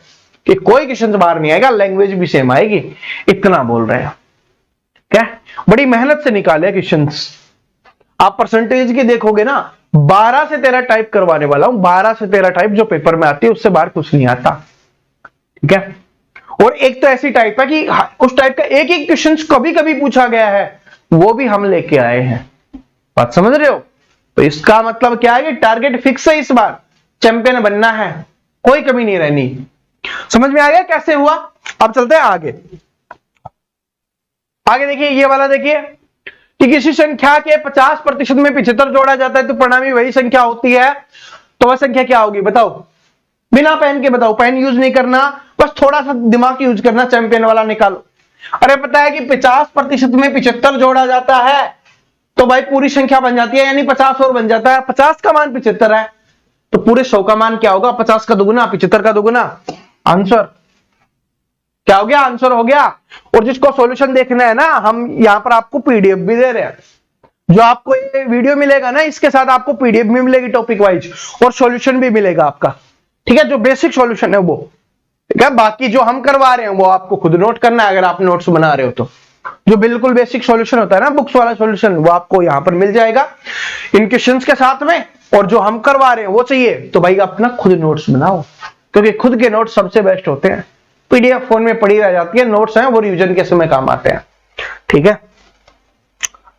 कि कोई क्वेश्चन बाहर नहीं आएगा, लैंग्वेज भी सेम आएगी। इतना बोल रहे हैं क्या, बड़ी मेहनत से निकाले क्वेश्चंस। आप परसेंटेज की देखोगे ना, 12 से 13 टाइप करवाने वाला हूं, 12 से 13 टाइप जो पेपर में आती है, उससे बाहर कुछ नहीं आता। ठीक है, और एक तो ऐसी टाइप है कि उस टाइप का एक एक क्वेश्चन कभी कभी पूछा गया है, वो भी हम लेके आए हैं। बात समझ रहे हो? तो इसका मतलब क्या है कि टारगेट फिक्स है, इस बार चैंपियन बनना है, कोई कमी नहीं रहनी। समझ में आ गया कैसे हुआ? अब चलते हैं आगे। आगे देखिए, ये वाला देखिए कि किसी संख्या के 50% में 75 जोड़ा जाता है तो परिणामी वही संख्या होती है, तो वह संख्या क्या होगी? बताओ, बिना पेन के बताओ, पेन यूज नहीं करना, बस थोड़ा सा दिमाग यूज करना, चैंपियन वाला निकालो। अरे पता है कि 50% में 75 जोड़ा जाता है तो भाई पूरी संख्या बन जाती है, यानी 50 और बन जाता है। 50 का मान 75 है तो पूरे 100 का मान क्या होगा? 50 का दुगुना, 75 का दुगुना। आंसर क्या हो गया? आंसर हो गया। और जिसको सॉल्यूशन देखना है ना, हम यहां पर आपको पीडीएफ भी दे रहे हैं। जो आपको ये वीडियो मिलेगा ना, इसके साथ आपको पीडीएफ भी मिलेगी टॉपिक वाइज, और सॉल्यूशन भी मिलेगा आपका। ठीक है, जो बेसिक सॉल्यूशन है वो। ठीक है, बाकी जो हम करवा रहे हैं वो आपको खुद नोट करना है, अगर आप नोट्स बना रहे हो तो। जो बिल्कुल बेसिक सॉल्यूशन होता है ना, बुक्स वाला सॉल्यूशन, वो आपको यहां पर मिल जाएगा इन क्वेश्चंस के साथ में। और जो हम करवा रहे हैं वो चाहिए तो भाई अपना खुद नोट्स बनाओ, क्योंकि खुद के नोट्स सबसे बेस्ट होते हैं। पीडीएफ फोन में पड़ी रह जाती है, नोट्स हैं वो रिवीजन के समय काम आते हैं। ठीक है,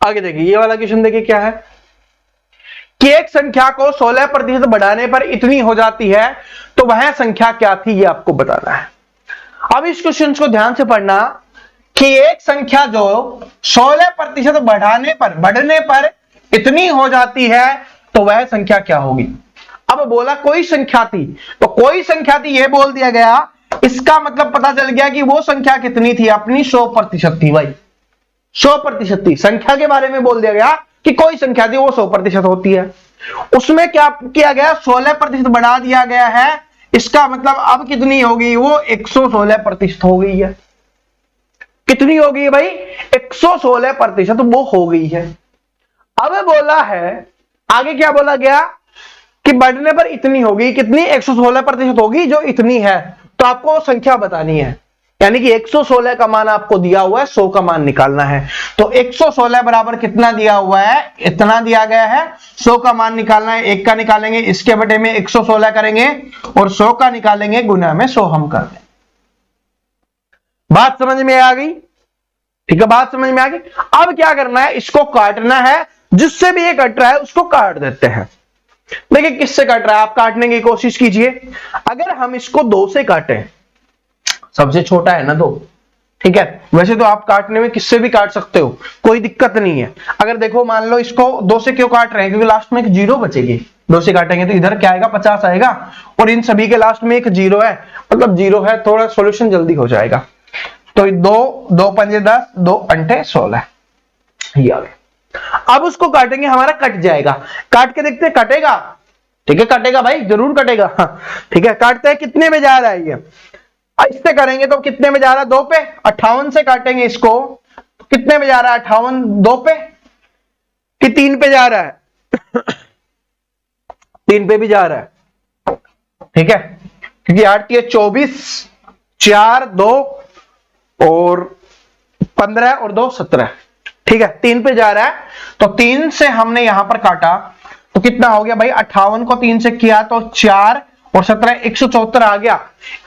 आगे देखिए, ये वाला क्वेश्चन देखिए क्या है कि एक संख्या को 16% बढ़ाने पर इतनी हो जाती है तो वह संख्या क्या थी, ये आपको बताना है। अब इस क्वेश्चन को ध्यान से पढ़ना कि एक संख्या जो 16% बढ़ने पर इतनी हो जाती है तो वह संख्या क्या होगी। अब बोला कोई संख्या थी, तो कोई संख्या थी ये बोल दिया गया, इसका मतलब पता चल गया कि वो संख्या कितनी थी, अपनी 100% थी भाई। 100% थी, संख्या के बारे में बोल दिया गया कि कोई संख्या थी वो 100% होती है। उसमें क्या किया गया? 16% बढ़ा दिया गया है, इसका मतलब अब कितनी हो गई? वो 116% हो गई है। कितनी हो गई है भाई? 116% वो हो गई है। अब बोला है, आगे क्या बोला गया कि बढ़ने पर इतनी होगी, कितनी? 116% होगी, जो इतनी है, तो आपको संख्या बतानी है। यानी कि 116 का मान आपको दिया हुआ है, 100 का मान निकालना है। तो 116 बराबर कितना दिया हुआ है? इतना दिया गया है। 100 का मान निकालना है, 1 का निकालेंगे, इसके बटे में 116 करेंगे, और 100 का निकालेंगे, गुना में 100 हम कर दें। बात समझ में आ गई? ठीक है, बात समझ में आ गई। अब क्या करना है? इसको काटना है, जिससे भी ये कट रहा है उसको काट देते हैं। देखिए किससे कट रहा है, आप काटने की कोशिश कीजिए। अगर हम इसको 2 से काटें, सबसे छोटा है ना 2, ठीक है, वैसे तो आप काटने में किससे भी काट सकते हो, कोई दिक्कत नहीं है। अगर देखो मान लो इसको 2 से क्यों काट रहे हैं, क्योंकि लास्ट में एक 0 बचेगी। 2 से काटेंगे तो इधर क्या आएगा? 50 आएगा, और इन सभी के लास्ट में एक 0 है, मतलब 0 है, थोड़ा सॉल्यूशन जल्दी हो जाएगा। तो 2 पंजे 10, 2 अंटे 16, ये आ गया। अब उसको काटेंगे, हमारा कट जाएगा। काट के देखते हैं कटेगा। ठीक है, कटेगा भाई, जरूर कटेगा। हाँ, ठीक है, काटते हैं, कितने में जा रहा है ये? इससे करेंगे तो कितने में जा रहा है? 2 पे। 58 से काटेंगे इसको, कितने में जा रहा है? 58 2 पे कि 3 पे जा रहा है? 3 पे भी जा रहा है। ठीक है, क्योंकि 8 ये 24, 4 2 और 15 और 2 17, ठीक है 3 पे जा रहा है, तो 3 से हमने यहां पर काटा तो कितना हो गया भाई, 58 को 3 से किया तो 4 और 17 174 आ गया।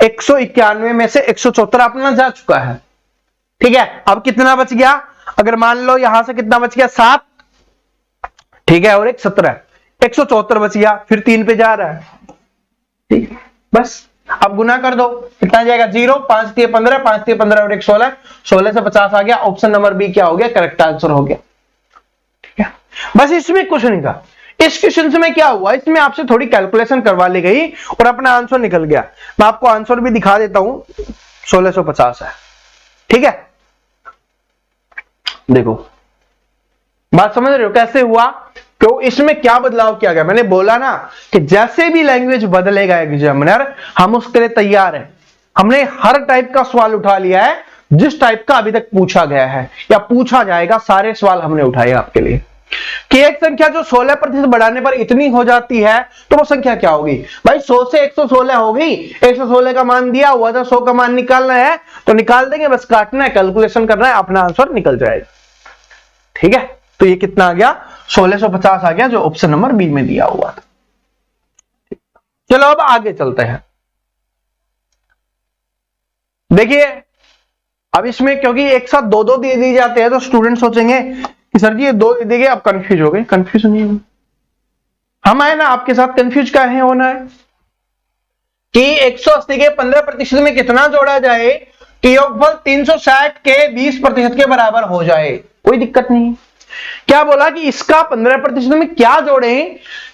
191 में से 174 अपना जा चुका है, ठीक है। अब कितना बच गया, अगर मान लो यहां से कितना बच गया 7, ठीक है, और एक 17, 174 बच गया, फिर 3 पे जा रहा है, ठीक है। बस अब गुना कर दो, कितना जाएगा 0, 5 3 15, 5 3 15 और 1 16, 16 से 50 आ गया। ऑप्शन नंबर बी क्या हो गया, करेक्ट आंसर हो गया, ठीक है। बस इसमें कुछ नहीं था। इस क्वेश्चन में क्या हुआ, इसमें आपसे थोड़ी कैलकुलेशन करवा ली गई और अपना आंसर निकल गया। मैं आपको आंसर भी दिखा देता हूं, 1650 है, ठीक है। देखो बात समझ रहे हो कैसे हुआ, तो इसमें क्या बदलाव किया गया। मैंने बोला ना कि जैसे भी लैंग्वेज बदलेगा एग्जामिनर, हम उसके लिए तैयार हैं। हमने हर टाइप का सवाल उठा लिया है, जिस टाइप का अभी तक पूछा गया है या पूछा जाएगा, सारे सवाल हमने उठाए आपके लिए। कि एक संख्या जो 16% बढ़ाने पर इतनी हो जाती है, तो वो संख्या क्या होगी भाई, 100 से 116 हो गई, 116 का मान दिया हुआ था, 100 का मान निकालना है तो निकाल देंगे, बस काटना है, कैलकुलेशन करना है, अपना आंसर निकल जाएगा, ठीक है। तो ये कितना आ गया, 1650 आ गया, जो ऑप्शन नंबर बी में दिया हुआ था। चलो अब आगे चलते हैं। देखिए अब इसमें क्योंकि एक साथ दो दो दे दिए जाते हैं, तो स्टूडेंट सोचेंगे कि सर जी ये 2 दे देंगे, आप कंफ्यूज हो गए। कंफ्यूज नहीं हो, हम आए ना आपके साथ, कंफ्यूज क्या है होना है कि 180 के 15% में कितना जोड़ा जाए कि योगफल 360 के 20% के बराबर हो जाए, कोई दिक्कत नहीं। क्या बोला कि इसका 15% में क्या जोड़े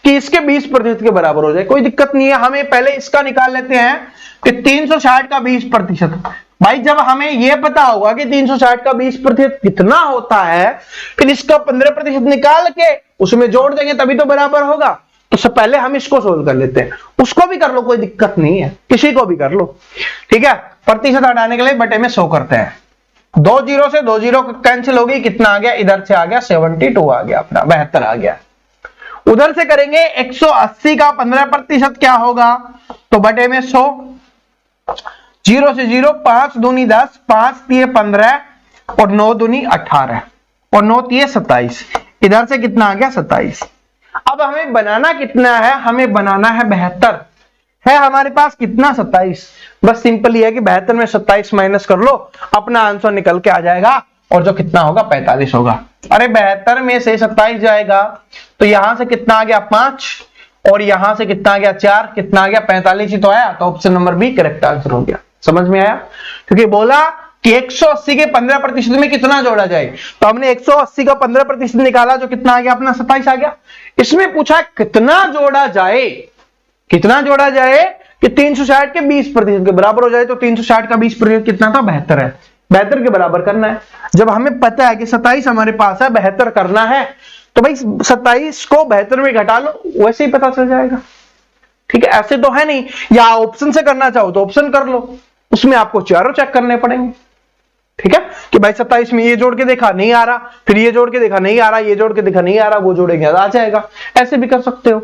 कि इसके 20% के बराबर हो जाए, कोई दिक्कत नहीं है। हमें पहले इसका निकाल लेते हैं कि 360 का 20%। भाई जब हमें यह पता होगा कि 360 का 20% कितना होता है, फिर इसका 15% निकाल के उसमें जोड़ देंगे तभी तो बराबर होगा। तो सबसे पहले हम इसको सोल्व कर लेते हैं, उसको भी कर लो, कोई दिक्कत नहीं है, किसी को भी कर लो, ठीक है। प्रतिशत हटाने के लिए बटे में 100 करते हैं, 2 0 से 2 0 कैंसिल हो गई, कितना आ गया, इधर से आ गया 72 आ गया, अपना 72 आ गया। उधर से करेंगे 180 का 15% क्या होगा, तो बटे में 100, 0 से 0, 5 दूनी 10, 5 तिये 15 और 9 दूनी 18 और 9 तिये 27, इधर से कितना आ गया 27। अब हमें बनाना कितना है, हमें बनाना है 72, है हमारे पास कितना 27। बस सिंपल ही है कि 72 में 27 माइनस कर लो, अपना आंसर निकल के आ जाएगा, और जो कितना होगा 45 होगा। अरे 72 में से 27 जाएगा तो यहां से कितना आ गया 5, और यहां से कितना आ गया 4, कितना आ गया 45 ही तो आया, तो option number B correct answer हो गया। समझ में आया, क्योंकि बोला कि 180 के 15% में कितना जोड़ा जाए, तो हमने 180 का 15% निकाला, जो कितना आ गया अपना 27 आ गया। इसमें पूछा कितना जोड़ा जाए, कितना जोड़ा जाए कि 360 के 20% के बराबर हो जाए, तो 360 का 20% कितना था 72 है, 72 के बराबर करना है। जब हमें पता है कि 27 हमारे पास है, 72 करना है, तो भाई 27 को 72 में घटा लो, वैसे ही पता चल जाएगा, ठीक है। ऐसे तो है नहीं, या ऑप्शन से करना चाहो तो ऑप्शन कर लो, उसमें आपको चारों चेक करने पड़ेंगे, ठीक है। कि भाई 27 में ये जोड़ के देखा नहीं आ रहा, फिर ये जोड़ के देखा नहीं आ रहा, ये जोड़ के देखा नहीं आ रहा, वो जोड़ेंगे आ जाएगा, ऐसे भी कर सकते हो,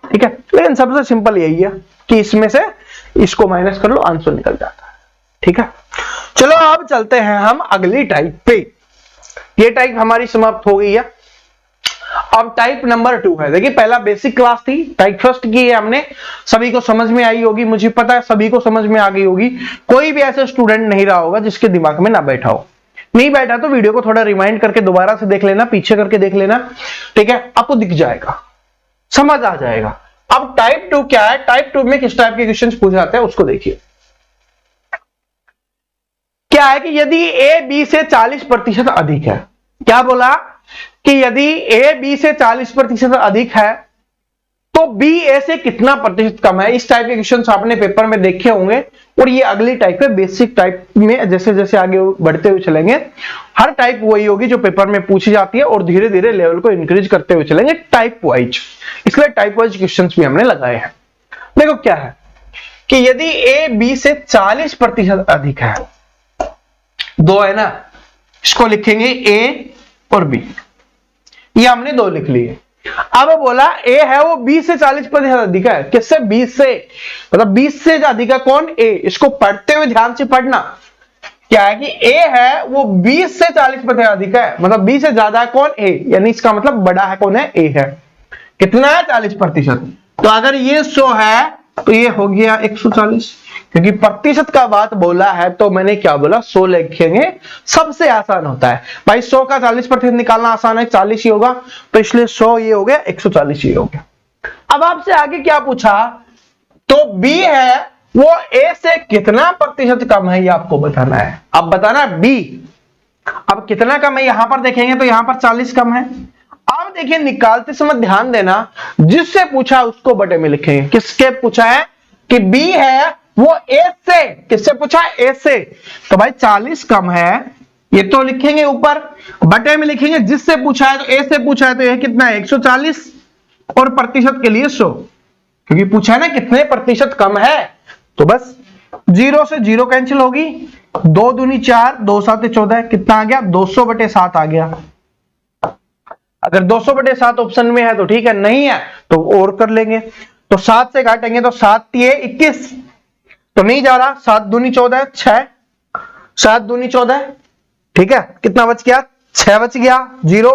ठीक है। लेकिन सबसे सिंपल यही है कि इसमें से इसको माइनस कर लो, आंसर निकल जाता है, ठीक है। चलो अब चलते हैं हम अगली टाइप पे। ये टाइप हमारी समाप्त हो गई है। अब टाइप नंबर 2 है। देखिए पहला बेसिक क्लास थी, टाइप फर्स्ट की है हमने, सभी को समझ में आई होगी, मुझे पता है सभी को समझ में आ गई होगी। कोई भी ऐसा स्टूडेंट नहीं रहा होगा जिसके दिमाग में ना बैठा हो। नहीं बैठा तो वीडियो को थोड़ा रिमाइंड करके दोबारा से देख लेना, पीछे करके देख लेना, ठीक है, आपको दिख जाएगा, समझ आ जाएगा। अब टाइप 2 क्या है, टाइप 2 में किस टाइप के क्वेश्चंस पूछे जाते हैं उसको देखिए। क्या है कि यदि ए बी से 40% अधिक है, क्या बोला कि यदि ए बी से 40% अधिक है तो बी ए से कितना प्रतिशत कम है। इस टाइप के क्वेश्चंस आपने पेपर में देखे होंगे, और ये अगली टाइप है बेसिक टाइप में। जैसे जैसे आगे बढ़ते हुए चलेंगे, हर टाइप वही होगी जो पेपर में पूछी जाती है, और धीरे धीरे लेवल को इंक्रीज करते हुए चलेंगे टाइप वाइज। इसलिए टाइप वाइज क्वेश्चंस भी हमने लगाए हैं। देखो क्या है कि यदि ए बी से 40% अधिक है, दो है ना, इसको लिखेंगे ए और बी, ये हमने दो लिख लिए। अब बोला ए है वो 20 से 40% अधिक है। किससे? 20 से, मतलब 20 से अधिक है कौन? ए। इसको पढ़ते हुए ध्यान से पढ़ना। क्या है कि ए है वो 20 से 40% अधिक है, मतलब 20 से ज्यादा है कौन? ए। यानी इसका मतलब बड़ा है कौन है? ए है। कितना है? 40%। तो अगर ये 100 है तो ये हो गया 140, क्योंकि प्रतिशत का बात बोला है तो मैंने क्या बोला? 100 लिखेंगे, सबसे आसान होता है भाई। 100 का 40% निकालना आसान है, 40 ही होगा, तो इसलिए 100 ये हो गया, 140 ये हो गया। अब आपसे आगे क्या पूछा? तो बी है वो ए से कितना प्रतिशत कम है, ये आपको बताना है। अब बताना बी अब कितना कम है, यहां पर देखेंगे तो यहां पर 40 कम है। अब देखिए निकालते समय ध्यान देना, जिससे पूछा उसको बटे में लिखेंगे। किसके पूछा है? कि बी है वो ए से, किससे पूछा? ए से। तो भाई 40 कम है, ये तो लिखेंगे ऊपर, बटे में लिखेंगे जिससे पूछा है। तो ए से पूछा है तो ये कितना है? 140, और प्रतिशत के लिए 100, क्योंकि पूछा है ना कितने प्रतिशत कम है। तो बस 0 से 0 कैंसिल होगी, 2 दूनी 4, 2 साते 14, कितना आ गया? 200/7 आ गया। अगर 200/7 ऑप्शन में है तो ठीक है, नहीं है तो और कर लेंगे। तो 7 से काटेंगे तो 7 तिये 21, तो नहीं जा रहा। 7 दूनी 14, 6, 7 दूनी 14, ठीक है, कितना बच गया? 6 बच गया, 0,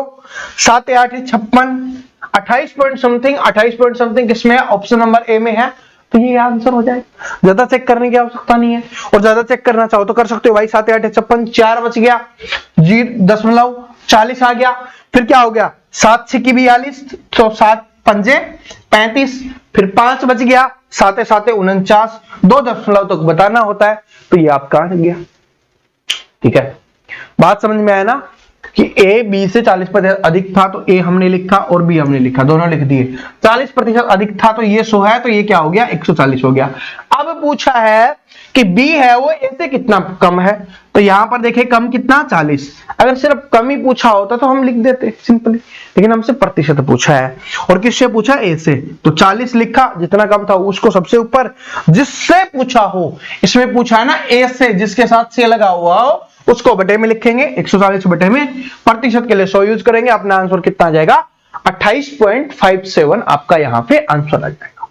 7 8 56, 28 पॉइंट समथिंग, 28 पॉइंट समथिंग किसमें है? ऑप्शन नंबर ए में है। तो ये आंसर हो जाएगा, ज्यादा चेक करने की आवश्यकता नहीं है। और ज्यादा चेक करना चाहो तो कर सकते हो भाई। 7 8 56, 4 बच गया, 0.40 आ गया। फिर क्या हो गया? 7 6 42, तो 7 पंजे 35, फिर 5 बच गया, 7 7 49, 2 दशमलव तक बताना होता है। तो ये आपका आ गया। ठीक है, बात समझ में आया ना कि ए बी से 40% अधिक था, तो ए हमने लिखा और बी हमने लिखा, दोनों लिख दिए। 40% अधिक था तो ये 100 है, तो ये क्या हो गया? 140 हो गया। अब पूछा है कि बी है वो ए से कितना कम है, तो यहां पर देखें कम कितना? 40। अगर सिर्फ कम ही पूछा होता तो हम लिख देते सिंपली, लेकिन हमसे प्रतिशत पूछा है। और किससे पूछा? ए से, तो 40 लिखा, जितना कम था उसको सबसे ऊपर, जिससे पूछा हो। इसमें पूछा है ना ए से, जिसके साथ से लगा हुआ हो उसको बटे में लिखेंगे, 140 बटे में, प्रतिशत के लिए 100 यूज करेंगे। अपना आंसर कितना आ जाएगा? 28.57 आपका यहां पे आंसर आ जाएगा।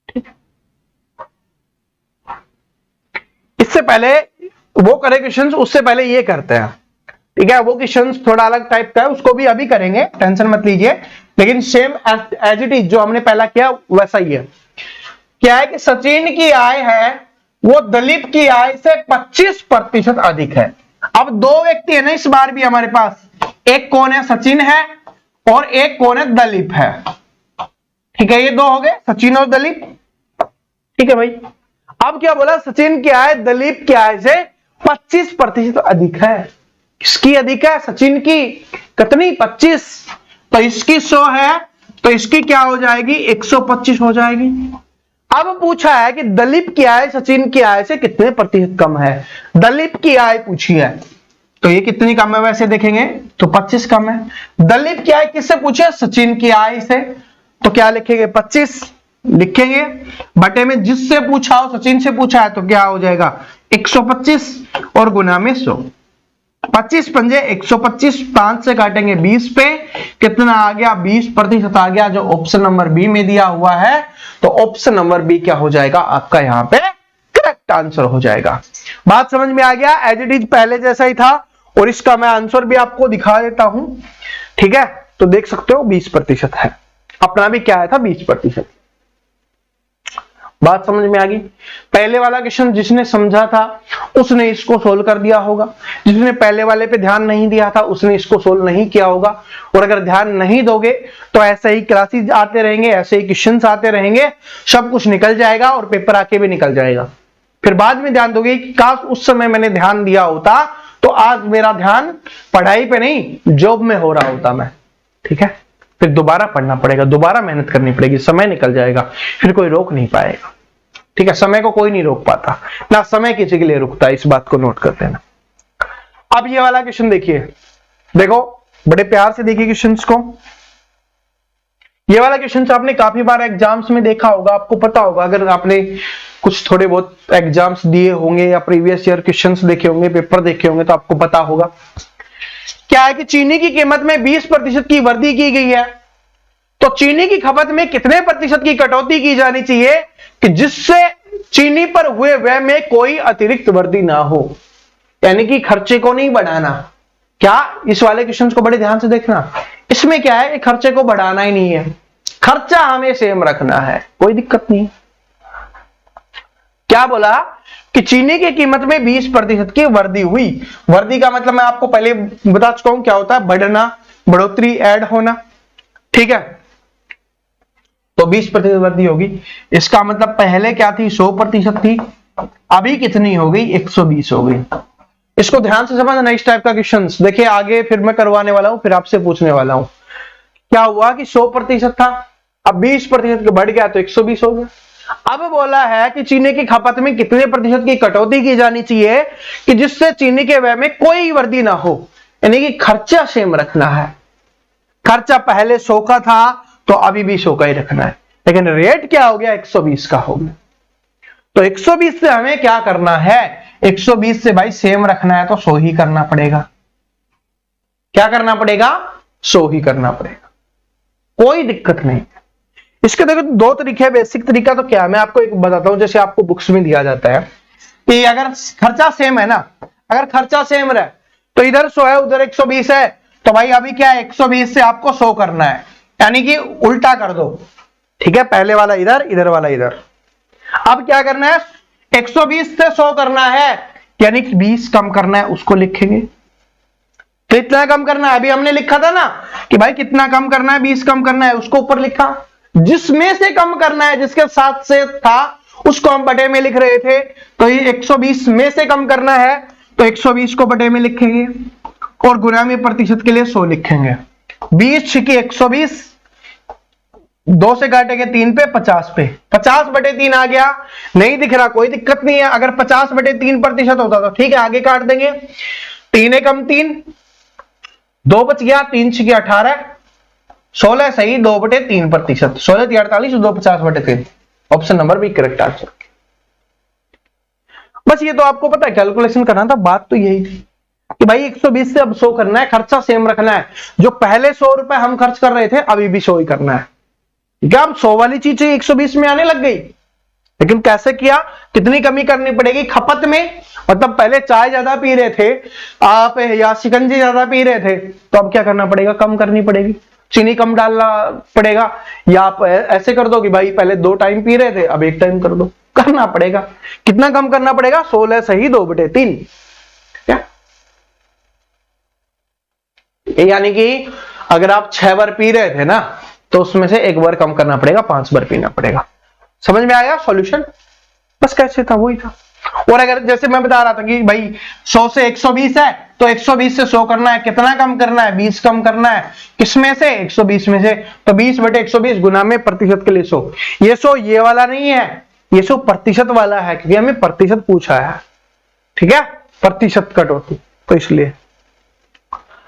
ठीक है, इससे पहले वो करे क्वेश्चंस, उससे पहले ये करते हैं। ठीक है, वो क्वेश्चंस थोड़ा अलग टाइप का है, उसको भी अभी करेंगे, टेंशन मत लीजिए, लेकिन सेम एज इट इज जो हमने पहला किया वैसा ही है। क्या है कि सचिन की आय है वो दलीप की आय से 25% अधिक है। अब दो व्यक्ति है ना इस बार भी हमारे पास, एक कौन है? सचिन है, और एक कौन है? दलीप है। ठीक है, ये दो हो गए, सचिन और दलीप। ठीक है भाई, अब क्या बोला? सचिन की आय दलीप की आय से 25% अधिक है। किसकी अधिक है? सचिन की। कितनी? 25। तो इसकी 100 है, तो इसकी क्या हो जाएगी? 125 हो जाएगी। अब पूछा है कि दलीप की आय सचिन की आय से कितने प्रतिशत कम है। दलीप की आय पूछी है, तो ये कितनी कम है? वैसे देखेंगे तो 25 कम है। दलीप की आय किससे पूछे? सचिन की आय से, तो क्या लिखेंगे? 25 लिखेंगे, बटे में जिससे पूछा हो, सचिन से पूछा है, तो क्या हो जाएगा? 125 और गुना में 100। 25 पंजे 125, 5 से काटेंगे 20 पे, कितना आ गया? 20% आ गया, जो ऑप्शन नंबर बी में दिया हुआ है। तो ऑप्शन नंबर बी क्या हो जाएगा? आपका यहां पे करेक्ट आंसर हो जाएगा। बात समझ में आ गया? एज इट इज पहले जैसा ही था, और इसका मैं आंसर भी आपको दिखा देता हूं। ठीक है, तो देख सकते हो 20% है, अपना भी क्या आया था? 20%। बात समझ में आ गई? पहले वाला क्वेश्चन जिसने समझा था उसने इसको सोल्व कर दिया होगा, जिसने पहले वाले पे ध्यान नहीं दिया था उसने इसको सोल्व नहीं किया होगा। और अगर ध्यान नहीं दोगे तो ऐसे ही क्लासेस आते रहेंगे, ऐसे ही क्वेश्चंस आते रहेंगे, सब कुछ निकल जाएगा और पेपर आके भी निकल जाएगा। फिर बाद में ध्यान दोगे कि काश उस समय मैंने ध्यान दिया होता तो आज मेरा ध्यान पढ़ाई पे नहीं जॉब में हो रहा होता मैं। ठीक है, फिर दोबारा पढ़ना पड़ेगा, दोबारा मेहनत करनी पड़ेगी, समय निकल जाएगा, फिर कोई रोक नहीं पाएगा। ठीक है, समय को कोई नहीं रोक पाता, ना समय किसी के लिए रुकता है, इस बात को नोट कर लेना। अब ये वाला क्वेश्चन देखिए, देखो बड़े प्यार से देखिए क्वेश्चंस को। ये वाला क्वेश्चन आपने काफी बार एग्जाम्स में देखा होगा, आपको पता होगा, अगर आपने कुछ थोड़े बहुत एग्जाम्स दिए होंगे या प्रीवियस ईयर क्वेश्चंस देखे होंगे, पेपर देखे होंगे, तो आपको पता होगा। क्या है कि चीनी की कीमत में 20% की वृद्धि की गई है। तो चीनी की खपत में कितने प्रतिशत की कटौती की जानी चाहिए कि जिससे चीनी पर हुए व्यय में कोई अतिरिक्त वृद्धि ना हो, यानी कि खर्चे को नहीं बढ़ाना। क्या इस वाले क्वेश्चन को बड़े ध्यान से देखना, इसमें क्या है, खर्चे को बढ़ाना ही नहीं है, खर्चा हमें सेम रखना है, कोई दिक्कत नहीं। क्या बोला कि चीनी की कीमत में 20% की वृद्धि हुई। वृद्धि का मतलब मैं आपको पहले बता चुका हूं क्या होता है, बढ़ना, बढ़ोतरी, ऐड होना, ठीक है। तो 20% वृद्धि होगी, इसका मतलब पहले क्या थी, 100% थी, अभी कितनी हो गई, 120 हो गई। इसको ध्यान से समझना, इस टाइप का क्वेश्चन देखिए आगे फिर मैं करवाने वाला हूं, फिर आपसे पूछने वाला हूं। क्या हुआ कि 100% था, अब 20% बढ़ गया तो 120 हो गया। अब बोला है कि चीनी की खपत में कितने प्रतिशत की कटौती की जानी चाहिए कि जिससे चीनी के व्यय में कोई वृद्धि ना हो, यानी कि खर्चा सेम रखना है। खर्चा पहले 100 का था तो अभी भी 100 का ही रखना है, लेकिन रेट क्या हो गया, 120 का हो गया। तो 120 से हमें क्या करना है, 120 से भाई सेम रखना है तो 100 ही करना पड़ेगा। क्या करना पड़ेगा, 100 ही करना पड़ेगा, कोई दिक्कत नहीं। इसके देखो दो तरीके हैं। बेसिक तरीका तो क्या है, मैं आपको एक बताता हूं, जैसे आपको बुक्स में दिया जाता है कि अगर खर्चा सेम है ना, अगर खर्चा सेम रहे तो इधर 100 है उधर 120 है, तो भाई अभी क्या है, 120 से आपको 100 करना है, यानी कि उल्टा कर दो, ठीक है, पहले वाला इधर, इधर वाला इधर। अब क्या करना है, 120 से 100 करना है, यानी कि 20 कम करना है, उसको लिखेंगे। तो इतना कम करना है, अभी हमने लिखा था ना कि भाई कितना कम करना है, 20 कम करना है, उसको ऊपर लिखा। जिसमें से कम करना है, जिसके साथ से था उसको हम बटे में लिख रहे थे, तो ये 120 में से कम करना है तो 120 को बटे में लिखेंगे और गुना में प्रतिशत के लिए 100 लिखेंगे। 20 छिकी 120, 2 से काटेंगे 3 पे, 50 पे, 50/3 आ गया, नहीं दिख रहा कोई दिक्कत नहीं है। अगर 50/3% होता तो ठीक है, आगे काट देंगे। 3 एकम 3, 2 बच गया, 3 छिकी 18, 16 सही, 2/3%, 16 × 48, 2 50/3, option number B correct answer. बस ये तो आपको पता है कैलकुलेशन करना था, बात तो यही थी कि भाई 120 से अब 100 करना है, खर्चा सेम रखना है। जो पहले 100 रुपए हम खर्च कर रहे थे अभी भी 100 ही करना है। क्या अब 100 वाली चीज 120 में आने लग गई, लेकिन कैसे किया, कितनी कमी करनी पड़ेगी खपत में। मतलब पहले चाय ज्यादा पी रहे थे आप या शिकंजी ज्यादा पी रहे थे, तो अब क्या करना पड़ेगा, कम करनी पड़ेगी, चीनी कम डालना पड़ेगा। या आप ऐसे कर दो कि भाई पहले 2 टाइम पी रहे थे अब 1 टाइम कर दो, करना पड़ेगा। कितना कम करना पड़ेगा, 16 सही, 2/3। क्या यानी कि अगर आप 6 बार पी रहे थे ना, तो उसमें से 1 बार कम करना पड़ेगा, 5 बार पीना पड़ेगा। समझ में आया सॉल्यूशन, बस कैसे था वही था। और अगर जैसे मैं बता रहा था कि भाई 100 से 120 है तो 120 से 100 करना है, कितना कम करना है, 20 कम करना है, किसमें से, 120 में से, तो 20/120 गुना में प्रतिशत के लिए 100। ये 100 ये वाला नहीं है, ये 100 प्रतिशत वाला है, क्योंकि हमें प्रतिशत पूछा है, ठीक है, प्रतिशत कटौती, तो इसलिए।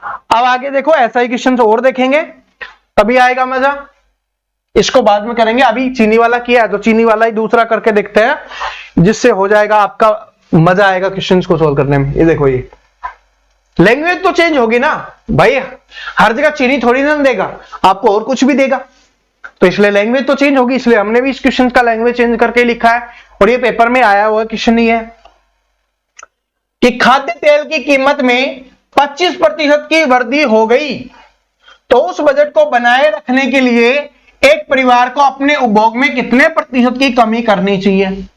अब आगे देखो ऐसा ही क्वेश्चन और देखेंगे तभी आएगा मजा, इसको बाद में करेंगे। अभी चीनी वाला किया है तो चीनी वाला ही दूसरा करके देखते हैं, जिससे हो जाएगा आपका मजा आएगा क्वेश्चंस को सोल्व करने में। ये देखो, ये लैंग्वेज तो चेंज होगी ना भाई, हर जगह चीनी थोड़ी ना देगा आपको, और कुछ भी देगा, तो इसलिए लैंग्वेज तो चेंज होगी। इसलिए हमने भी इस क्वेश्चन का लैंग्वेज चेंज करके लिखा है, और ये पेपर में आया हुआ क्वेश्चन ही है कि खाद्य तेल की कीमत में 25% की वृद्धि हो गई, तो उस बजट को बनाए रखने के लिए एक परिवार को अपने उपभोग में कितने प्रतिशत की कमी करनी चाहिए।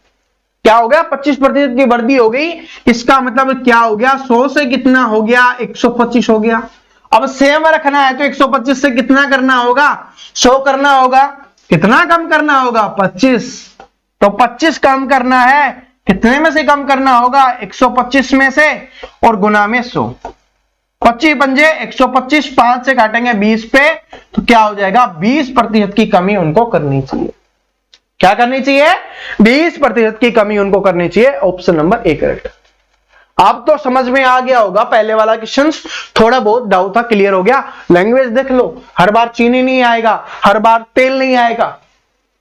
क्या हो गया, 25% की वृद्धि हो गई, इसका मतलब क्या हो गया, 100 से कितना हो गया, 125 हो गया। अब सेम रखना है तो 125 से कितना करना होगा, 100 करना होगा, कितना कम करना होगा, 25, तो 25 कम करना है, कितने में से कम करना होगा, 125 में से, और गुना में 100, 25 पंजे 125, 5 से काटेंगे 20 पे, तो क्या हो जाएगा, 20% की कमी उनको करनी चाहिए। क्या करनी चाहिए, 20% की कमी उनको करनी चाहिए, ऑप्शन नंबर ए करेक्ट। आप तो समझ में आ गया होगा, पहले वाला क्वेश्चन थोड़ा बहुत डाउट था, क्लियर हो गया। लैंग्वेज देख लो, हर बार चीनी नहीं आएगा, हर बार तेल नहीं आएगा,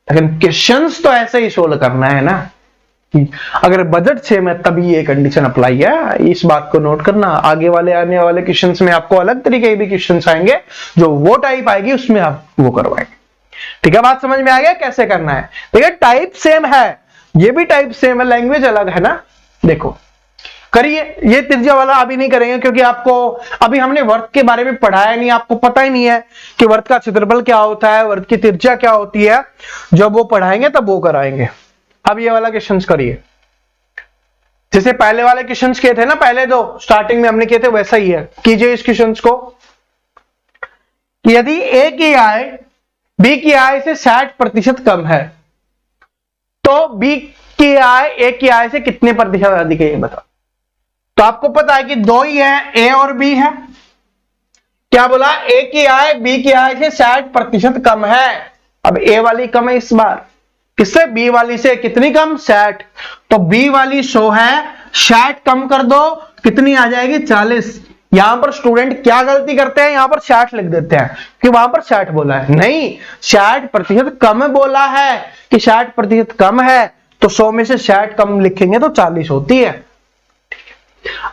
लेकिन क्वेश्चंस तो ऐसे ही सोल्व करना है ना। अगर बजट सेम है तभी ये कंडीशन अप्लाई है, इस बात को नोट करना। आगे वाले आने वाले क्वेश्चंस में आपको अलग तरीके के भी क्वेश्चंस आएंगे, जो वो टाइप आएगी उसमें आप वो करवाएंगे। ठीक है, बात समझ में आ गया कैसे करना है। देखिए टाइप सेम है, ये भी टाइप सेम है, लैंग्वेज अलग है ना। देखो करिए, ये त्रिज्या वाला अभी नहीं करेंगे क्योंकि आपको अभी हमने वृत्त के बारे में पढ़ाया नहीं, आपको पता ही नहीं है कि वृत्त का क्षेत्रफल क्या होता है, वृत्त की त्रिज्या क्या होती है। जब वो पढ़ाएंगे तब वो कराएंगे। अब ये वाला क्वेश्चन करिए, जैसे पहले वाले क्वेश्चन किए थे ना, पहले दो स्टार्टिंग में हमने किए थे, वैसा ही है। कीजिए इस क्वेश्चन को कि यदि ए की आय बी की आय से 60% कम है तो बी की आय ए की आय से कितने प्रतिशत अधिक है, ये बताओ। तो आपको पता है कि दो ही है, ए और बी है। क्या बोला, ए की आय बी की आय से 60% कम है। अब ए वाली कम है इस बार, किससे, बी वाली से। कितनी कम, 60। तो बी वाली 100 है, 60 कम कर दो, कितनी आ जाएगी, 40। यहां पर स्टूडेंट क्या गलती करते हैं, यहां पर 60 लिख देते हैं कि वहां पर 60 बोला है। नहीं, 60% कम बोला है कि 60% कम है, तो 100 में से 60 कम लिखेंगे तो 40 होती है।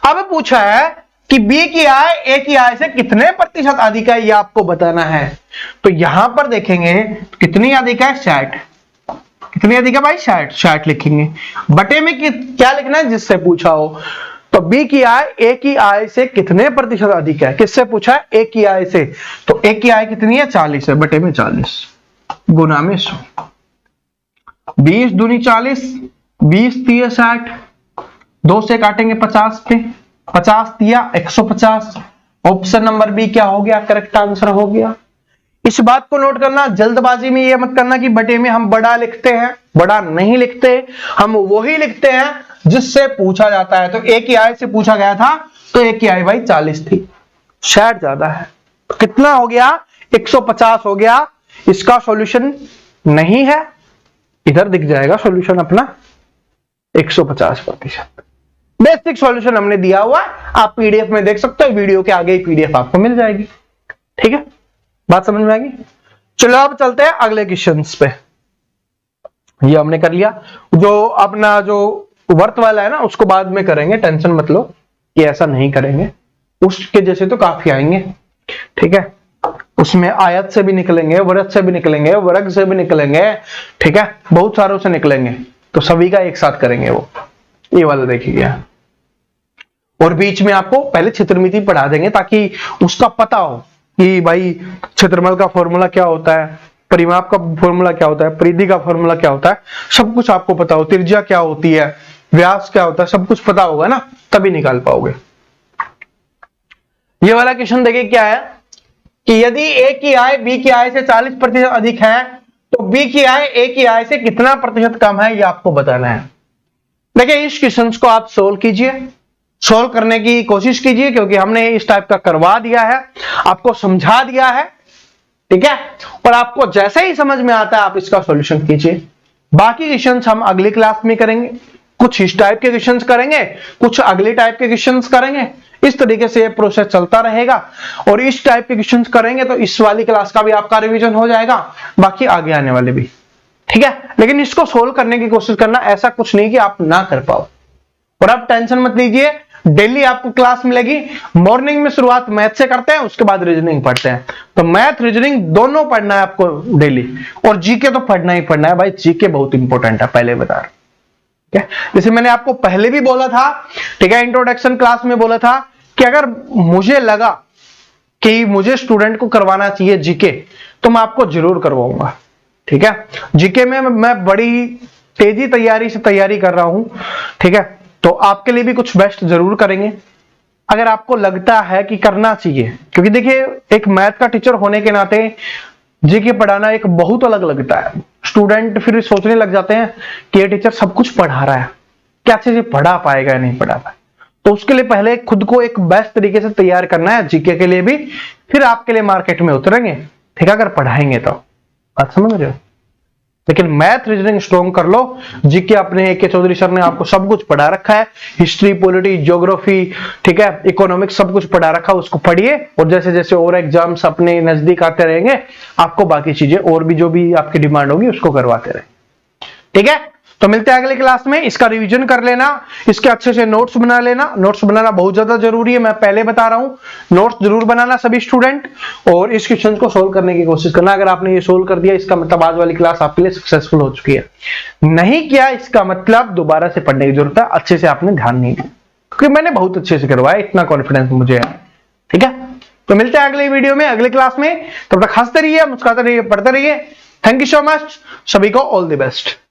अब पूछा है कि बी की आय ए की आय से कितने प्रतिशत अधिक है, ये आपको बताना है। तो यहां पर देखेंगे कितनी अधिक है, 60। कितनी अधिक है भाई, 60 लिखेंगे। बटे में क्या लिखना है, जिससे पूछा हो। तो बी की आय ए की आय से कितने प्रतिशत अधिक है, किससे पूछा है, ए की आय से। तो ए की आय कितनी है, 40 है, बटे में 40 गुना में 100। 20 दूनी 40, 20 तिया 60, 2 से काटेंगे 50 पे, 50 तिया 150। ऑप्शन नंबर बी क्या हो गया, करेक्ट आंसर हो गया। इस बात को नोट करना, जल्दबाजी में ये मत करना कि बटे में हम बड़ा लिखते हैं, बड़ा नहीं लिखते, हम वही लिखते हैं जिससे पूछा जाता है। तो ए की आय से पूछा गया था, तो ए की आय भाई 40 थी, 60 ज्यादा है, तो कितना हो गया, 150 हो गया। इसका सॉल्यूशन नहीं है, इधर दिख जाएगा सॉल्यूशन अपना 150%। बेसिक सॉल्यूशन हमने दिया हुआ है, आप पीडीएफ में देख सकते हो, वीडियो के आगे ही पीडीएफ आपको मिल जाएगी। ठीक है, बात समझ में आएगी। चलो अब चलते हैं अगले क्वेश्चन पे। ये हमने कर लिया, जो अपना जो वर्त वाला है ना उसको बाद में करेंगे, टेंशन मत लो कि ऐसा नहीं करेंगे, उसके जैसे तो काफी आएंगे। ठीक है, उसमें आयत से भी निकलेंगे, वृत्त से भी निकलेंगे, वर्ग से भी निकलेंगे। ठीक है, बहुत सारों से निकलेंगे, तो सभी का एक साथ करेंगे वो। ये वाला देखिए, और बीच में आपको पहले क्षेत्रमिति पढ़ा देंगे ताकि उसका पता हो कि भाई क्षेत्रफल का फॉर्मूला क्या होता है, परिमाप का फॉर्मूला क्या होता है, परिधि का फॉर्मूला क्या होता है, सब कुछ आपको पता हो। त्रिज्या क्या होती है, व्यास क्या होता है, सब कुछ पता होगा ना, तभी निकाल पाओगे। ये वाला क्वेश्चन देखिए क्या है कि यदि ए की आय बी की आय से 40% अधिक है तो बी की आय ए की आय से कितना प्रतिशत कम है, ये आपको बताना है। देखिए इस क्वेश्चन को आप सोल्व कीजिए, सोल्व करने की कोशिश कीजिए, क्योंकि हमने इस टाइप का करवा दिया है, आपको समझा दिया है। ठीक है, और आपको जैसे ही समझ में आता है आप इसका सॉल्यूशन कीजिए। बाकी क्वेश्चंस हम अगली क्लास में करेंगे, कुछ इस टाइप के क्वेश्चंस करेंगे, कुछ अगले टाइप के क्वेश्चंस करेंगे। इस तरीके से ये प्रोसेस चलता रहेगा, और इस टाइप के क्वेश्चंस करेंगे तो इस वाली क्लास का भी आपका रिवीजन हो जाएगा, बाकी आगे आने वाले भी। ठीक है, लेकिन इसको सोल्व करने की कोशिश करना, ऐसा कुछ नहीं कि आप ना कर पाओ। और आप टेंशन मत लीजिए, डेली आपको क्लास मिलेगी। मॉर्निंग में शुरुआत मैथ से करते हैं, उसके बाद रीजनिंग पढ़ते हैं। तो मैथ रीजनिंग दोनों पढ़ना है आपको डेली, और जीके तो पढ़ना ही पढ़ना है भाई, जीके बहुत इंपॉर्टेंट है, पहले बता रहा हूं। ठीक है, जैसे मैंने आपको पहले भी बोला था, ठीक है, इंट्रोडक्शन क्लास में बोला था कि अगर मुझे लगा कि मुझे स्टूडेंट को करवाना चाहिए जीके, तो मैं आपको जरूर करवाऊंगा। ठीक है, जीके में मैं बड़ी तेजी तैयारी से तैयारी कर रहा हूं। ठीक है, तो आपके लिए भी कुछ बेस्ट जरूर करेंगे, अगर आपको लगता है कि करना चाहिए। क्योंकि देखिए एक मैथ का टीचर होने के नाते जीके पढ़ाना एक बहुत अलग लगता है। स्टूडेंट फिर सोचने लग जाते हैं कि ये टीचर सब कुछ पढ़ा रहा है, क्या चीज पढ़ा पाएगा या नहीं पढ़ा पाएगा। तो उसके लिए पहले खुद को एक बेस्ट तरीके से तैयार करना है जीके के लिए भी, फिर आपके लिए मार्केट में उतरेंगे। ठीक है, अगर पढ़ाएंगे तो, बात समझ रहे हो। लेकिन मैथ रीजनिंग स्ट्रॉन्ग कर लो। जीके अपने के चौधरी सर ने आपको सब कुछ पढ़ा रखा है, हिस्ट्री, पॉलिटी, ज्योग्राफी, ठीक है, इकोनॉमिक्स, सब कुछ पढ़ा रखा है, उसको पढ़िए। और जैसे जैसे और एग्जाम्स अपने नजदीक आते रहेंगे, आपको बाकी चीजें और भी जो भी आपकी डिमांड होगी उसको करवाते रहे। ठीक है, तो मिलते हैं अगले क्लास में। इसका रिवीजन कर लेना, इसके अच्छे से नोट्स बना लेना। नोट्स बनाना बहुत ज्यादा जरूरी है, मैं पहले बता रहा हूं। नोट्स जरूर बनाना सभी स्टूडेंट, और इस क्वेश्चन को सोल्व करने की कोशिश करना। अगर आपने ये सोल्व कर दिया, इसका मतलब आज वाली क्लास आपके लिए सक्सेसफुल हो चुकी है। नहीं किया, इसका मतलब दोबारा से पढ़ने की जरूरत है, अच्छे से आपने ध्यान नहीं दिया, क्योंकि मैंने बहुत अच्छे से करवाया, इतना कॉन्फिडेंस मुझे है। ठीक है, तो मिलते हैं अगले वीडियो में, अगले क्लास में। तब तक हंसते रहिए, मुस्कुराते रहिए, पढ़ते रहिए। थैंक यू सो मच, सभी को ऑल द बेस्ट।